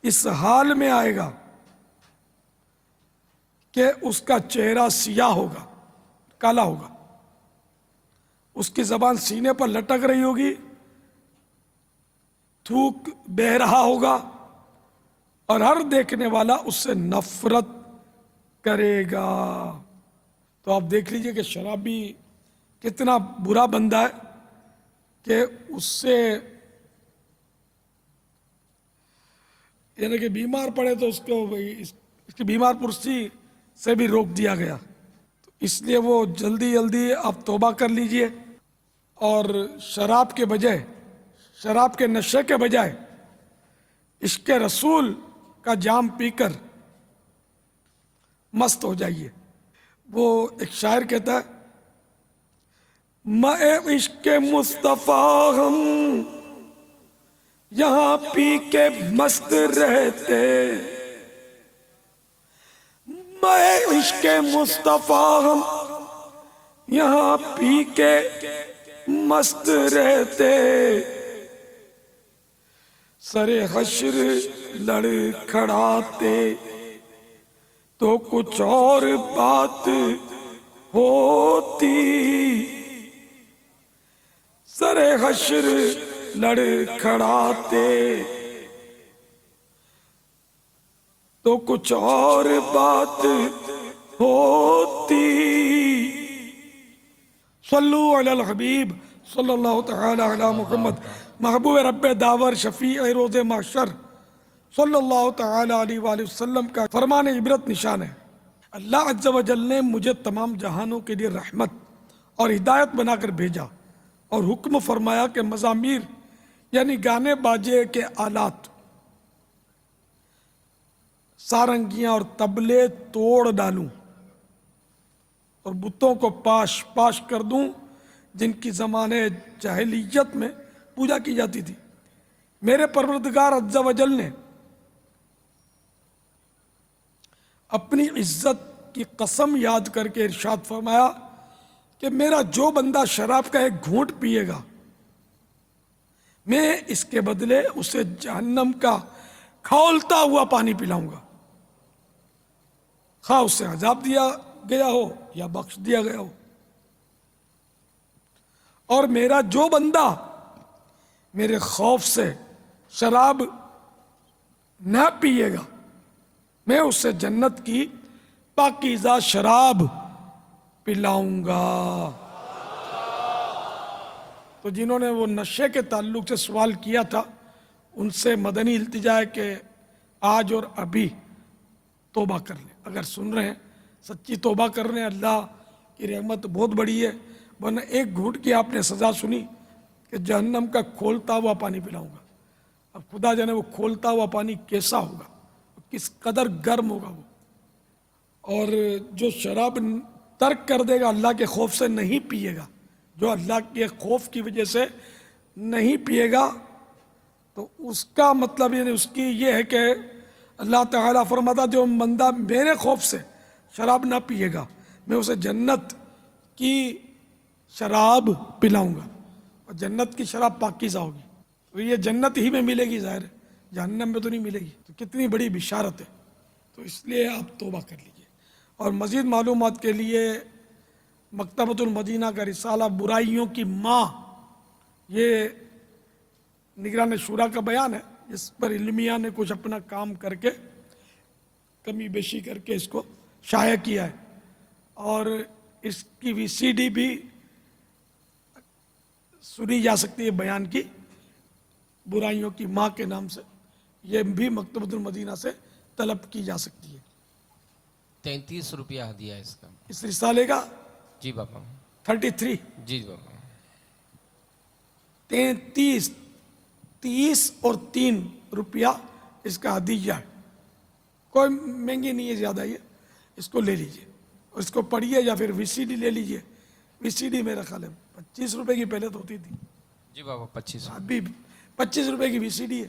اس حال میں آئے گا کہ اس کا چہرہ سیاہ ہوگا، کالا ہوگا، اس کی زبان سینے پر لٹک رہی ہوگی، تھوک بہہ رہا ہوگا، اور ہر دیکھنے والا اس سے نفرت کرے گا. تو آپ دیکھ لیجئے کہ شرابی کتنا برا بندہ ہے کہ اس سے یعنی کہ بیمار پڑے تو اس کو اس کی بیمار پرسی سے بھی روک دیا گیا. تو اس لیے وہ جلدی جلدی آپ توبہ کر لیجئے اور شراب کے بجائے، شراب کے نشے کے بجائے عشق رسول کا جام پی کر مست ہو جائیے. وہ ایک شاعر کہتا ہے مَے عشق مصطفیٰ ہم یہاں پی کے مست رہتے، مَے عشق مصطفیٰ ہم یہاں پی کے مست رہتے، سر حشر لڑکھڑاتے تو کچھ اور بات ہوتی، سر حشر لڑکھڑاتے تو کچھ اور بات ہوتی. صلو علی الحبیب صلی اللہ تعالی علی محمد. محبوب رب داور شفیع روز محشر صلی اللہ تعالی علیہ وآلہ وسلم کا فرمان عبرت نشان ہے. اللہ عز و جل نے مجھے تمام جہانوں کے لیے رحمت اور ہدایت بنا کر بھیجا اور حکم فرمایا کہ مزامیر یعنی گانے باجے کے آلات، سارنگیاں اور طبلے توڑ ڈالوں اور بتوں کو پاش پاش کر دوں جن کی زمانے جاہلیت میں پوجا کی جاتی تھی. میرے پروردگار عز و جل نے اپنی عزت کی قسم یاد کر کے ارشاد فرمایا کہ میرا جو بندہ شراب کا ایک گھونٹ پیے گا میں اس کے بدلے اسے جہنم کا کھولتا ہوا پانی پلاؤں گا، خواہ اسے عذاب دیا گیا ہو یا بخش دیا گیا ہو. اور میرا جو بندہ میرے خوف سے شراب نہ پیے گا میں اسے جنت کی پاکیزہ شراب پلاؤں گا. تو جنہوں نے وہ نشے کے تعلق سے سوال کیا تھا ان سے مدنی التجا ہے کہ آج اور ابھی توبہ کر لیں. اگر سن رہے ہیں سچی توبہ کر رہے ہیں، اللہ کی رحمت بہت بڑی ہے. ورنہ ایک گھونٹ کی آپ نے سزا سنی کہ جہنم کا کھولتا ہوا پانی پلاؤں گا. اب خدا جانے وہ کھولتا ہوا پانی کیسا ہوگا، کس قدر گرم ہوگا وہ. اور جو شراب ترک کر دے گا اللہ کے خوف سے نہیں پیے گا، جو اللہ کے خوف کی وجہ سے نہیں پیے گا تو اس کا مطلب یعنی اس کی یہ ہے کہ اللہ تعالیٰ فرماتا جو بندہ میرے خوف سے شراب نہ پیے گا میں اسے جنت کی شراب پلاؤں گا، اور جنت کی شراب پاکیزہ ہوگی. تو یہ جنت ہی میں ملے گی، ظاہر ہے جہنم میں تو نہیں ملے گی. تو کتنی بڑی بشارت ہے. تو اس لیے آپ توبہ کر لیجئے. اور مزید معلومات کے لیے مکتبۃ المدینہ کا رسالہ برائیوں کی ماں، یہ نگران شورا کا بیان ہے جس پر علمیہ نے کچھ اپنا کام کر کے کمی بیشی کر کے اس کو شائع کیا ہے. اور اس کی وی سی ڈی بھی سنی جا سکتی ہے بیان کی، برائیوں کی ماں کے نام سے. یہ بھی مکتبۃ المدینہ سے طلب کی جا سکتی ہے.
33 روپیہ ہدیہ ہے اس کا.
اس رسالے کا
جی باپا.
33
جی باپا.
30 اور 3 روپیہ اس کا ہدیہ ہے. کوئی مہنگی نہیں ہے زیادہ، یہ اس کو لے لیجئے اور اس کو پڑھیے یا پھر وی سی ڈی لے لیجئے. وی سی ڈی میرا خیال ہے 25 روپے کی پہلے تو ہوتی تھی.
جی بابا 25
ابھی 25 روپے کی وی سی ڈی ہے.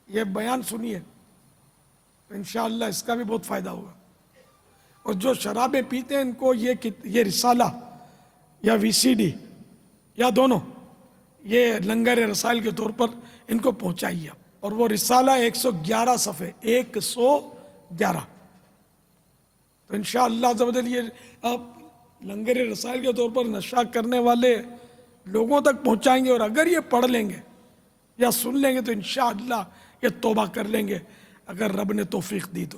یہ بیان سنیے تو انشاءاللہ اس کا بھی بہت فائدہ ہوگا. اور جو شرابیں پیتے ہیں ان کو یہ رسالہ یا وی سی ڈی یا دونوں یہ لنگر رسائل کے طور پر ان کو پہنچائیے. اور وہ رسالہ 111 صفحے 111. تو انشاءاللہ عز و جل یہ آپ لنگر رسائل کے طور پر نشہ کرنے والے لوگوں تک پہنچائیں گے. اور اگر یہ پڑھ لیں گے یا سن لیں گے تو انشاءاللہ یہ توبہ کر لیں گے اگر رب نے توفیق دی تو.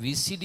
VCD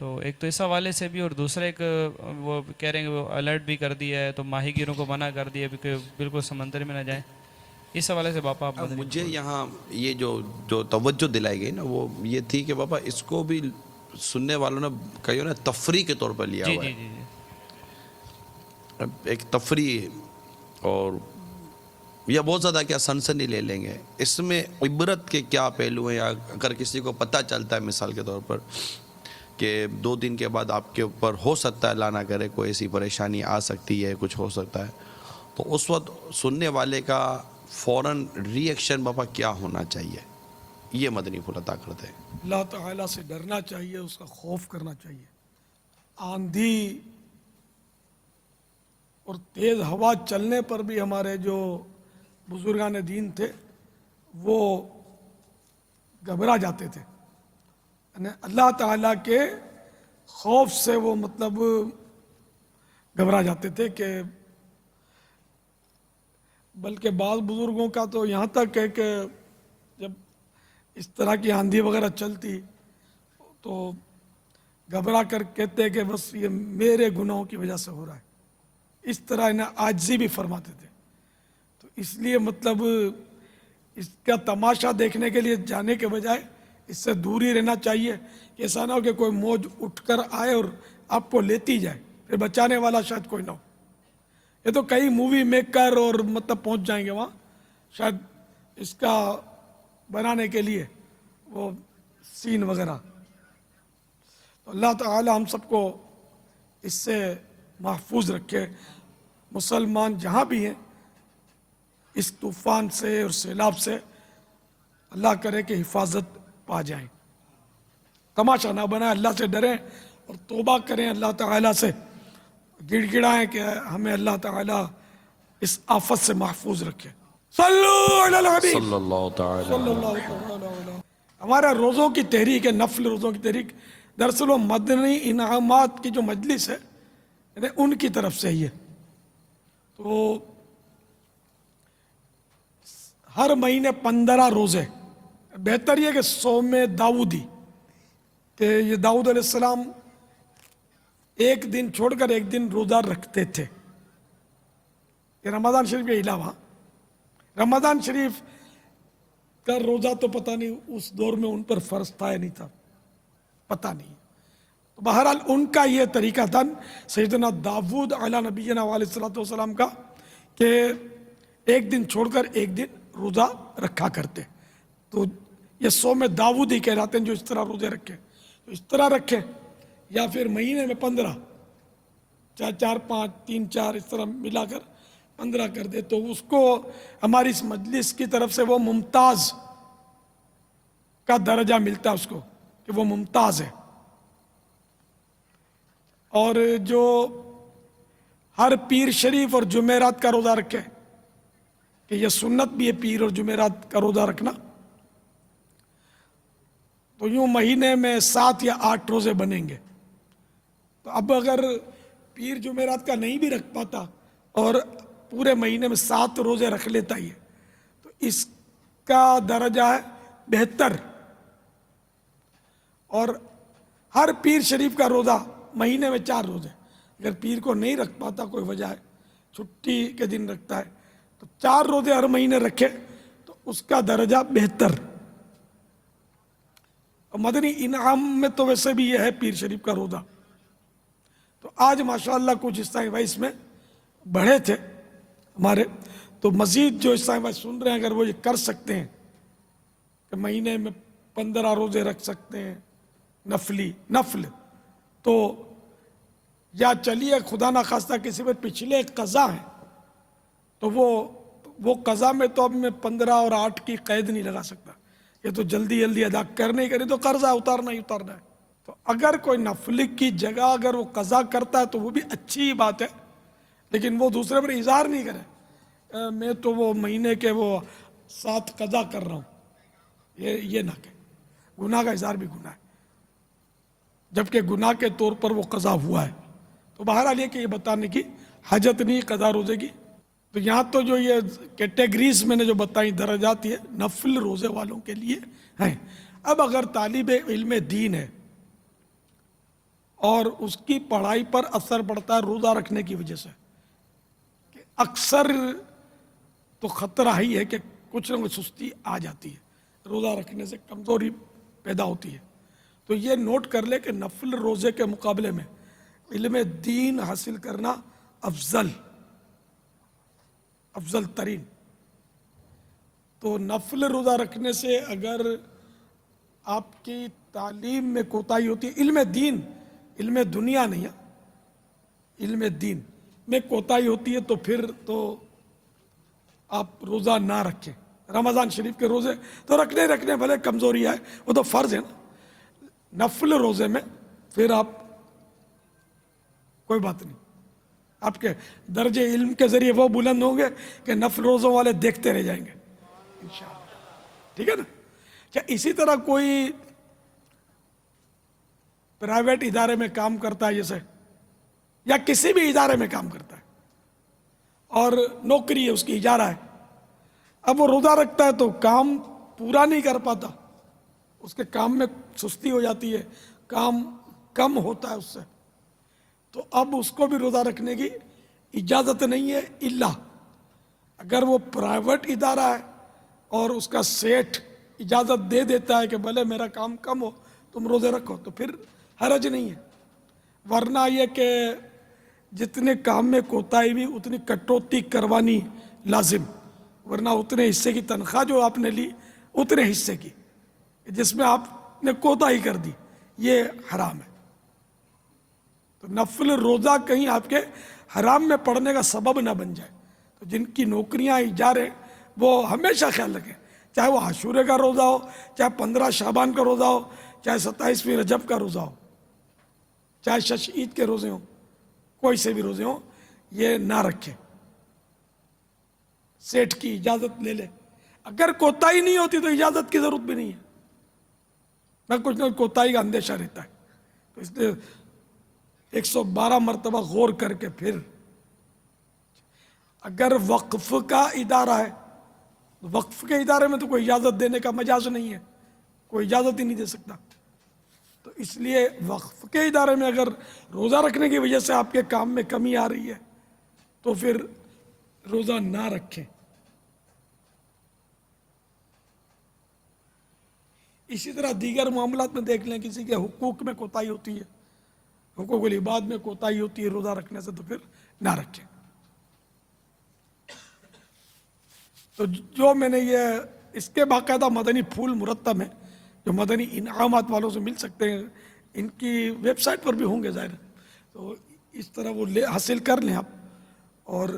تو ایک تو اس حوالے سے بھی، اور دوسرا ایک وہ کہہ رہے ہیں کہ وہ الرٹ بھی کر دیا ہے، تو ماہی گیروں کو منع کر دیا کہ بالکل سمندر میں نہ جائیں. اس حوالے سے باپا آپ
مجھے یہاں یہ جو توجہ دلائی گئی نا وہ یہ تھی کہ بابا اس کو بھی سننے والوں نے کہیو نا تفریح کے طور پر لیا ہوا ہے. ایک تفریح، اور یا بہت زیادہ کیا سنسنی لے لیں گے. اس میں عبرت کے کیا پہلو ہیں؟ یا اگر کسی کو پتہ چلتا ہے مثال کے طور پر کہ 2 دن کے بعد آپ کے اوپر ہو سکتا ہے اللہ نہ کرے کوئی ایسی پریشانی آ سکتی ہے، کچھ ہو سکتا ہے، تو اس وقت سننے والے کا فوراً ری ایکشن بابا کیا ہونا چاہیے؟ یہ مدنی پھول عطا کرتے ہیں.
اللہ تعالیٰ سے ڈرنا چاہیے، اس کا خوف کرنا چاہیے. آندھی اور تیز ہوا چلنے پر بھی ہمارے جو بزرگان دین تھے وہ گھبرا جاتے تھے. یعنی اللہ تعالیٰ کے خوف سے وہ مطلب گھبرا جاتے تھے کہ بلکہ بعض بزرگوں کا تو یہاں تک ہے کہ جب اس طرح کی آندھی وغیرہ چلتی تو گھبرا کر کہتے کہ بس یہ میرے گناہوں کی وجہ سے ہو رہا ہے. اس طرح انہیں عاجزی بھی فرماتے تھے. تو اس لیے مطلب اس کا تماشا دیکھنے کے لیے جانے کے بجائے اس سے دور ہی رہنا چاہیے کہ ایسا نہ ہو کہ کوئی موج اٹھ کر آئے اور آپ کو لیتی جائے، پھر بچانے والا شاید کوئی نہ ہو. یہ تو کئی مووی میکر اور مطلب پہنچ جائیں گے وہاں شاید اس کا بنانے کے لیے وہ سین وغیرہ. تو اللہ تعالی ہم سب کو اس سے محفوظ رکھے. مسلمان جہاں بھی ہیں اس طوفان سے اور سیلاب سے اللہ کرے کہ حفاظت پا جائیں. تماشا نہ بنائیں، اللہ سے ڈریں اور توبہ کریں، اللہ تعالیٰ سے گڑ گڑائیں کہ ہمیں اللہ تعالیٰ اس آفت سے محفوظ رکھے. صلو علی الحبیب
صلی اللہ تعالی.
صلی اللہ تعالی علیہ. ہمارا روزوں کی تحریک ہے، نفل روزوں کی تحریک، دراصل وہ مدنی انعامات کی جو مجلس ہے ان کی طرف سے ہی ہے. تو ہر مہینے 15 روزے، بہتر یہ کہ صوم داؤدی، کہ یہ داؤد علیہ السلام ایک دن چھوڑ کر ایک دن روزہ رکھتے تھے. یہ رمضان شریف کے علاوہ رمضان شریف کا روزہ تو پتہ نہیں اس دور میں ان پر فرض تھا یا نہیں تھا، پتہ نہیں. بہرحال ان کا یہ طریقہ تھا سیدنا داؤد علیہ نبینا علیہ الصلوۃ والسلام کا کہ ایک دن چھوڑ کر ایک دن روزہ رکھا کرتے. تو یہ صوم داؤدی کہلاتے ہیں جو اس طرح روزے رکھے. تو اس طرح رکھے یا پھر مہینے میں 15، 4 5 3 4 اس طرح ملا کر 15 کر دے تو اس کو ہماری اس مجلس کی طرف سے وہ ممتاز کا درجہ ملتا ہے اس کو کہ وہ ممتاز ہے. اور جو ہر پیر شریف اور جمعرات کا روزہ رکھے، کہ یہ سنت بھی ہے پیر اور جمعرات کا روزہ رکھنا، تو یوں مہینے میں 7 یا 8 روزے بنیں گے. تو اب اگر پیر جمعرات کا نہیں بھی رکھ پاتا اور پورے مہینے میں 7 روزے رکھ لیتا ہی ہے تو اس کا درجہ ہے بہتر. اور ہر پیر شریف کا روزہ مہینے میں 4 روزے، اگر پیر کو نہیں رکھ پاتا کوئی وجہ ہے، چھٹی کے دن رکھتا ہے، تو 4 روزے ہر مہینے رکھے تو اس کا درجہ بہتر. مدنی انعام میں تو ویسے بھی یہ ہے پیر شریف کا روزہ. تو آج ماشاءاللہ کچھ اس طرح اس میں بڑھے تھے ہمارے، تو مزید جو اس طرح سن رہے ہیں اگر وہ یہ کر سکتے ہیں کہ مہینے میں 15 روزے رکھ سکتے ہیں نفل، تو یا چلیے خدا نہ خواستہ کسی پر پچھلے قضا ہیں تو وہ قضا میں تو اب میں 15 اور 8 کی قید نہیں لگا سکتا، یہ تو جلدی ادا کرنے کرے تو قرضہ اتارنا ہی اتارنا ہے. تو اگر کوئی نفل کی جگہ اگر وہ قضا کرتا ہے تو وہ بھی اچھی بات ہے، لیکن وہ دوسرے پر اظہار نہیں کرے میں تو وہ مہینے کے وہ 7 قضا کر رہا ہوں، یہ نہ کہ گناہ کا اظہار بھی گناہ ہے جبکہ گناہ کے طور پر وہ قضا ہوا ہے. تو بہرحال یہ کہ یہ بتانے کی حاجت نہیں قضا روزے کی. تو یہاں تو جو یہ کیٹیگریز میں نے جو بتائیں درجات یہ نفل روزے والوں کے لیے ہیں. اب اگر طالب علم دین ہے اور اس کی پڑھائی پر اثر پڑتا ہے روزہ رکھنے کی وجہ سے کہ اکثر تو خطرہ ہی ہے کہ کچھ نہ کچھ سستی آ جاتی ہے، روزہ رکھنے سے کمزوری پیدا ہوتی ہے. تو یہ نوٹ کر لے کہ نفل روزے کے مقابلے میں علم دین حاصل کرنا افضل ترین. تو نفل روزہ رکھنے سے اگر آپ کی تعلیم میں کوتاہی ہوتی ہے، علم دنیا نہیں ہے، علم دین میں کوتاہی ہوتی ہے، تو پھر تو آپ روزہ نہ رکھیں. رمضان شریف کے روزے تو رکھنے بھلے کمزوری آئے، وہ تو فرض ہے نا. نفل روزے میں پھر آپ کوئی بات نہیں، آپ کے درجے علم کے ذریعے وہ بلند ہوں گے کہ نفل روزوں والے دیکھتے رہ جائیں گے انشاءاللہ. ٹھیک ہے نا. کیا اسی طرح کوئی پرائیویٹ ادارے میں کام کرتا ہے جیسے، یا کسی بھی ادارے میں کام کرتا ہے اور نوکری ہے، اس کی اجارہ ہے، اب وہ روزہ رکھتا ہے تو کام پورا نہیں کر پاتا، اس کے کام میں سستی ہو جاتی ہے، کام کم ہوتا ہے اس سے، تو اب اس کو بھی روزہ رکھنے کی اجازت نہیں ہے، الا اگر وہ پرائیویٹ ادارہ ہے اور اس کا سیٹھ اجازت دے دیتا ہے کہ بھلے میرا کام کم ہو تم روزے رکھو، تو پھر حرج نہیں ہے. ورنہ یہ کہ جتنے کام میں کوتاہی بھی اتنی کٹوتی کروانی لازم، ورنہ اتنے حصے کی تنخواہ جو آپ نے لی اتنے حصے کی جس میں آپ نے کوتاہی کر دی، یہ حرام ہے. تو نفل روزہ کہیں آپ کے حرام میں پڑنے کا سبب نہ بن جائے. تو جن کی نوکریاں اجارے وہ ہمیشہ خیال رکھیں، چاہے وہ عاشورے کا روزہ ہو، چاہے 15 شعبان کا روزہ ہو، چاہے 27ویں رجب کا روزہ ہو، چاہے شش عید کے روزے ہوں، کوئی سے بھی روزے ہوں، یہ نہ رکھیں. سیٹھ کی اجازت لے لے، اگر کوتاہی نہیں ہوتی تو اجازت کی ضرورت بھی نہیں ہے، میں کچھ نہ کوتاہی کا اندیشہ رہتا ہے. تو اس لیے 112 مرتبہ غور کر کے پھر اگر وقف کا ادارہ ہے، وقف کے ادارے میں تو کوئی اجازت دینے کا مجاز نہیں ہے، کوئی اجازت ہی نہیں دے سکتا. تو اس لیے وقف کے ادارے میں اگر روزہ رکھنے کی وجہ سے آپ کے کام میں کمی آ رہی ہے تو پھر روزہ نہ رکھیں. اسی طرح دیگر معاملات میں دیکھ لیں، کسی کے حقوق میں کوتاہی ہوتی ہے، حقوق العباد میں کوتاہی ہوتی ہے روزہ رکھنے سے، تو پھر نہ رکھیں. تو جو میں نے یہ اس کے باقاعدہ مدنی پھول مرتب ہیں جو مدنی انعامات والوں سے مل سکتے ہیں، ان کی ویب سائٹ پر بھی ہوں گے ظاہر، تو اس طرح وہ حاصل کر لیں آپ. اور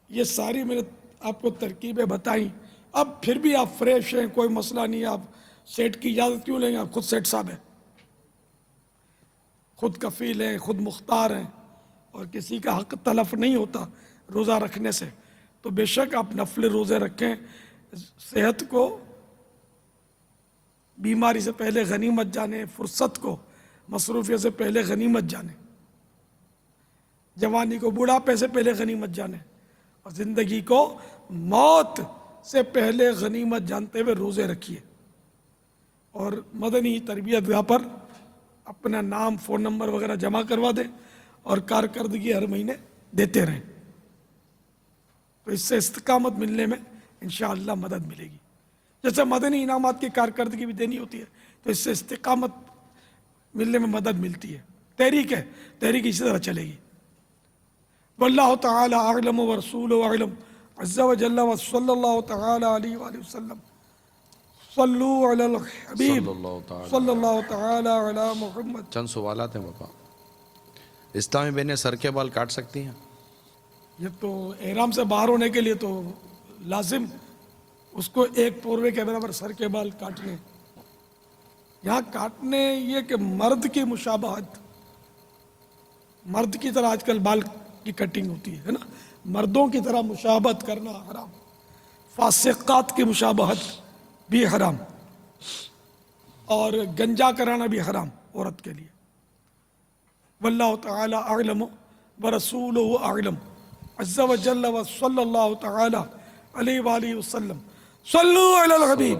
یہ ساری میں نے آپ کو ترکیبیں بتائیں. اب پھر بھی آپ فریش ہیں، کوئی مسئلہ نہیں ہے، آپ سیٹ کی اجازت کیوں لیں گے؟ آپ خود سیٹ صاحب ہیں، خود کفیل ہیں، خود مختار ہیں، اور کسی کا حق تلف نہیں ہوتا روزہ رکھنے سے. تو بے شک آپ نفل روزے رکھیں، صحت کو بیماری سے پہلے غنیمت جانیں، فرصت کو مصروفیت سے پہلے غنیمت جانیں، جوانی کو بڑھاپے سے پہلے غنیمت جانیں، اور زندگی کو موت سے پہلے غنیمت جانتے ہوئے روزے رکھیے. اور مدنی تربیت گاہ پر اپنا نام، فون نمبر وغیرہ جمع کروا دیں اور کارکردگی ہر مہینے دیتے رہیں. تو اس سے استقامت ملنے میں انشاءاللہ مدد ملے گی. جیسے مدنی انعامات کی کارکردگی بھی دینی ہوتی ہے، تو اس سے استقامت ملنے میں مدد ملتی ہے. تحریک ہے، تحریک اسی طرح چلے گی. واللہ تعالی اعلم ورسولہ اعلم عز وجل وصلی اللہ تعالی علیہ وآلہ وسلم. صلو علی الحبیب صلی اللہ تعالی علی محمد.
چند سوالات ہیں بابا. اسلامی بہنیں سر کے بال کاٹ سکتی ہیں؟
یہ تو احرام سے باہر ہونے کے لیے تو لازم اس کو ایک پوروے کے برابر سر کے بال کاٹنے. یہاں کاٹنے یہ کہ مرد کی مشابہت، مرد کی طرح آج کل بال کی کٹنگ ہوتی ہے نا، مردوں کی طرح مشابہت کرنا حرام، فاسقات کی مشابہت بھی حرام، اور گنجا کرانا بھی حرام عورت کے لیے. واللہ تعالی اعلم ورسولہ اعلم عز وجل وصلی اللہ تعالی علیہ وآلہ وسلم. صلو علی الحبیب.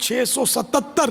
677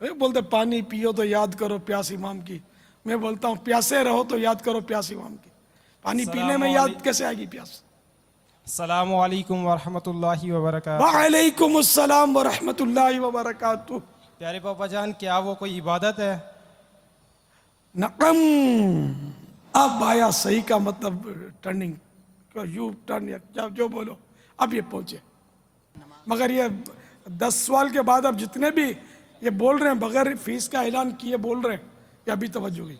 بولتے پانی پیو تو یاد کرو پیاس امام کی. میں بولتا ہوں پیاسے رہو تو یاد کرو پیاس امام کی. پانی پینے میں یاد کیسے آئے گی پیاس؟
السلام علیکم ورحمۃ اللہ وبرکاتہ.
وعلیکم السلام ورحمۃ اللہ وبرکاتہ.
پیارے پاپا جان کیا وہ کوئی عبادت ہے؟
نعم. اب آیا صحیح کا مطلب ٹرننگ یو ٹرن یا جو بولو اب یہ پہنچے. مگر یہ 10 سوال کے بعد اب جتنے بھی یہ بول رہے ہیں بغیر فیس کا اعلان کیے بول رہے ہیں یہ ابھی توجہ گئی.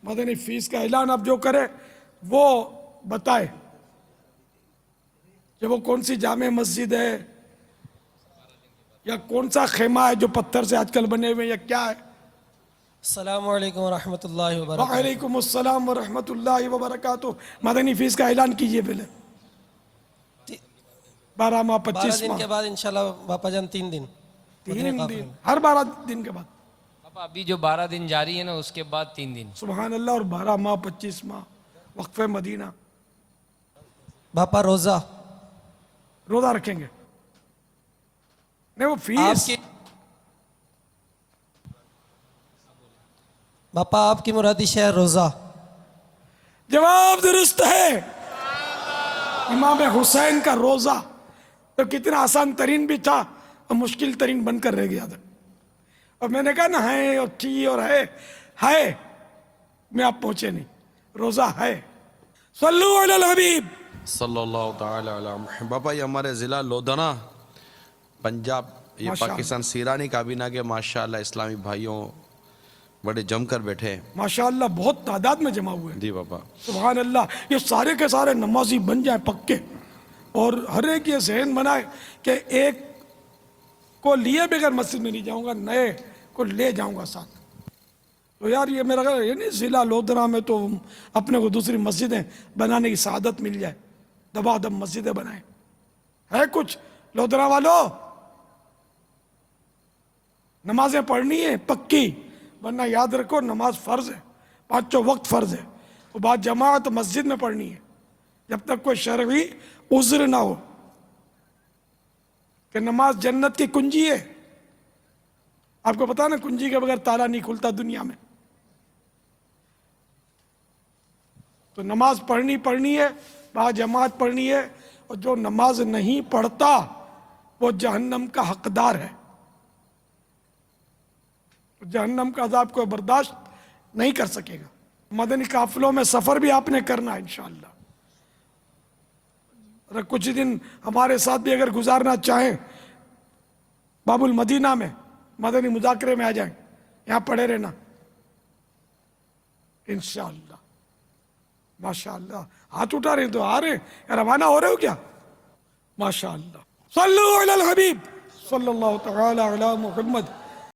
مدنی فیس کا اعلان اب جو کرے وہ بتائے کہ وہ کون سی جامع مسجد ہے یا کون سا خیمہ ہے جو پتھر سے آج کل بنے ہوئے یا کیا ہے.
السلام علیکم ورحمۃ اللہ وبرکاتہ.
وعلیکم السلام ورحمۃ اللہ وبرکاتہ. مدنی فیس کا اعلان کیجئے پہلے. 12 ماہ 25
دن
ماہ
کے بعد انشاءاللہ باپا جان 3 دن
3 دن ہر 12 دن کے بعد.
پاپا ابھی جو 12 دن جاری ہے نا اس کے بعد 3 دن.
سبحان اللہ. اور 12 ماہ 25 ماہ وقف مدینہ.
باپا روزہ
رکھیں گے نہیں وہ فیس.
باپا آپ کی مرادش ہے روزہ.
جواب درست ہے. امام حسین کا روزہ تو کتنا آسان ترین بھی تھا اور مشکل ترین بن کر رہ گیا تھا. اور میں نے کہا نا ہے اور تھی اور ہے میں آپ پہنچے نہیں. روزہ ہے. صلو علی الحبیب
صلی اللہ تعالی علی محمد. باپا یہ ہمارے ضلع لودھنا پنجاب یہ پاکستان سیرانی کابینہ کے ماشاءاللہ اسلامی بھائیوں بڑے جم کر بیٹھے ہیں
ماشاءاللہ. بہت تعداد میں جمع ہوئے.
جی باپا
سبحان اللہ. یہ سارے کے سارے نمازی بن جائیں پکے اور ہر ایک یہ ذہن بنائے کہ ایک کو لیے بغیر مسجد میں نہیں جاؤں گا, نئے کو لے جاؤں گا ساتھ. تو یار یہ میرا یہ نہیں ضلع لودھنا میں تو اپنے کو دوسری مسجدیں بنانے کی سعادت مل جائے. دبا دب مسجدیں بنائیں. ہے کچھ لودھنا والوں نمازیں پڑھنی ہے پکی, ورنہ یاد رکھو نماز فرض ہے. 5 وقت فرض ہے. وہ بعد جماعت مسجد میں پڑھنی ہے جب تک کوئی شرعی عذر نہ ہو کہ نماز جنت کی کنجی ہے. آپ کو پتا نا کنجی کے بغیر تالا نہیں کھلتا دنیا میں. تو نماز پڑھنی ہے, بعد جماعت پڑھنی ہے. اور جو نماز نہیں پڑھتا وہ جہنم کا حقدار ہے. جہنم کا عذاب کوئی برداشت نہیں کر سکے گا. مدنی قافلوں میں سفر بھی آپ نے کرنا ہے انشاءاللہ. اور کچھ دن ہمارے ساتھ بھی اگر گزارنا چاہیں باب المدینہ میں مدنی مذاکرے میں آ جائیں, یہاں پڑھے رہنا انشاءاللہ. ماشاءاللہ. ہاتھ اٹھا رہے تو آ رہے ہیں, روانہ ہو رہے ہو کیا؟ ماشاءاللہ. صلو علی الحبیب صلی اللہ تعالی علی محمد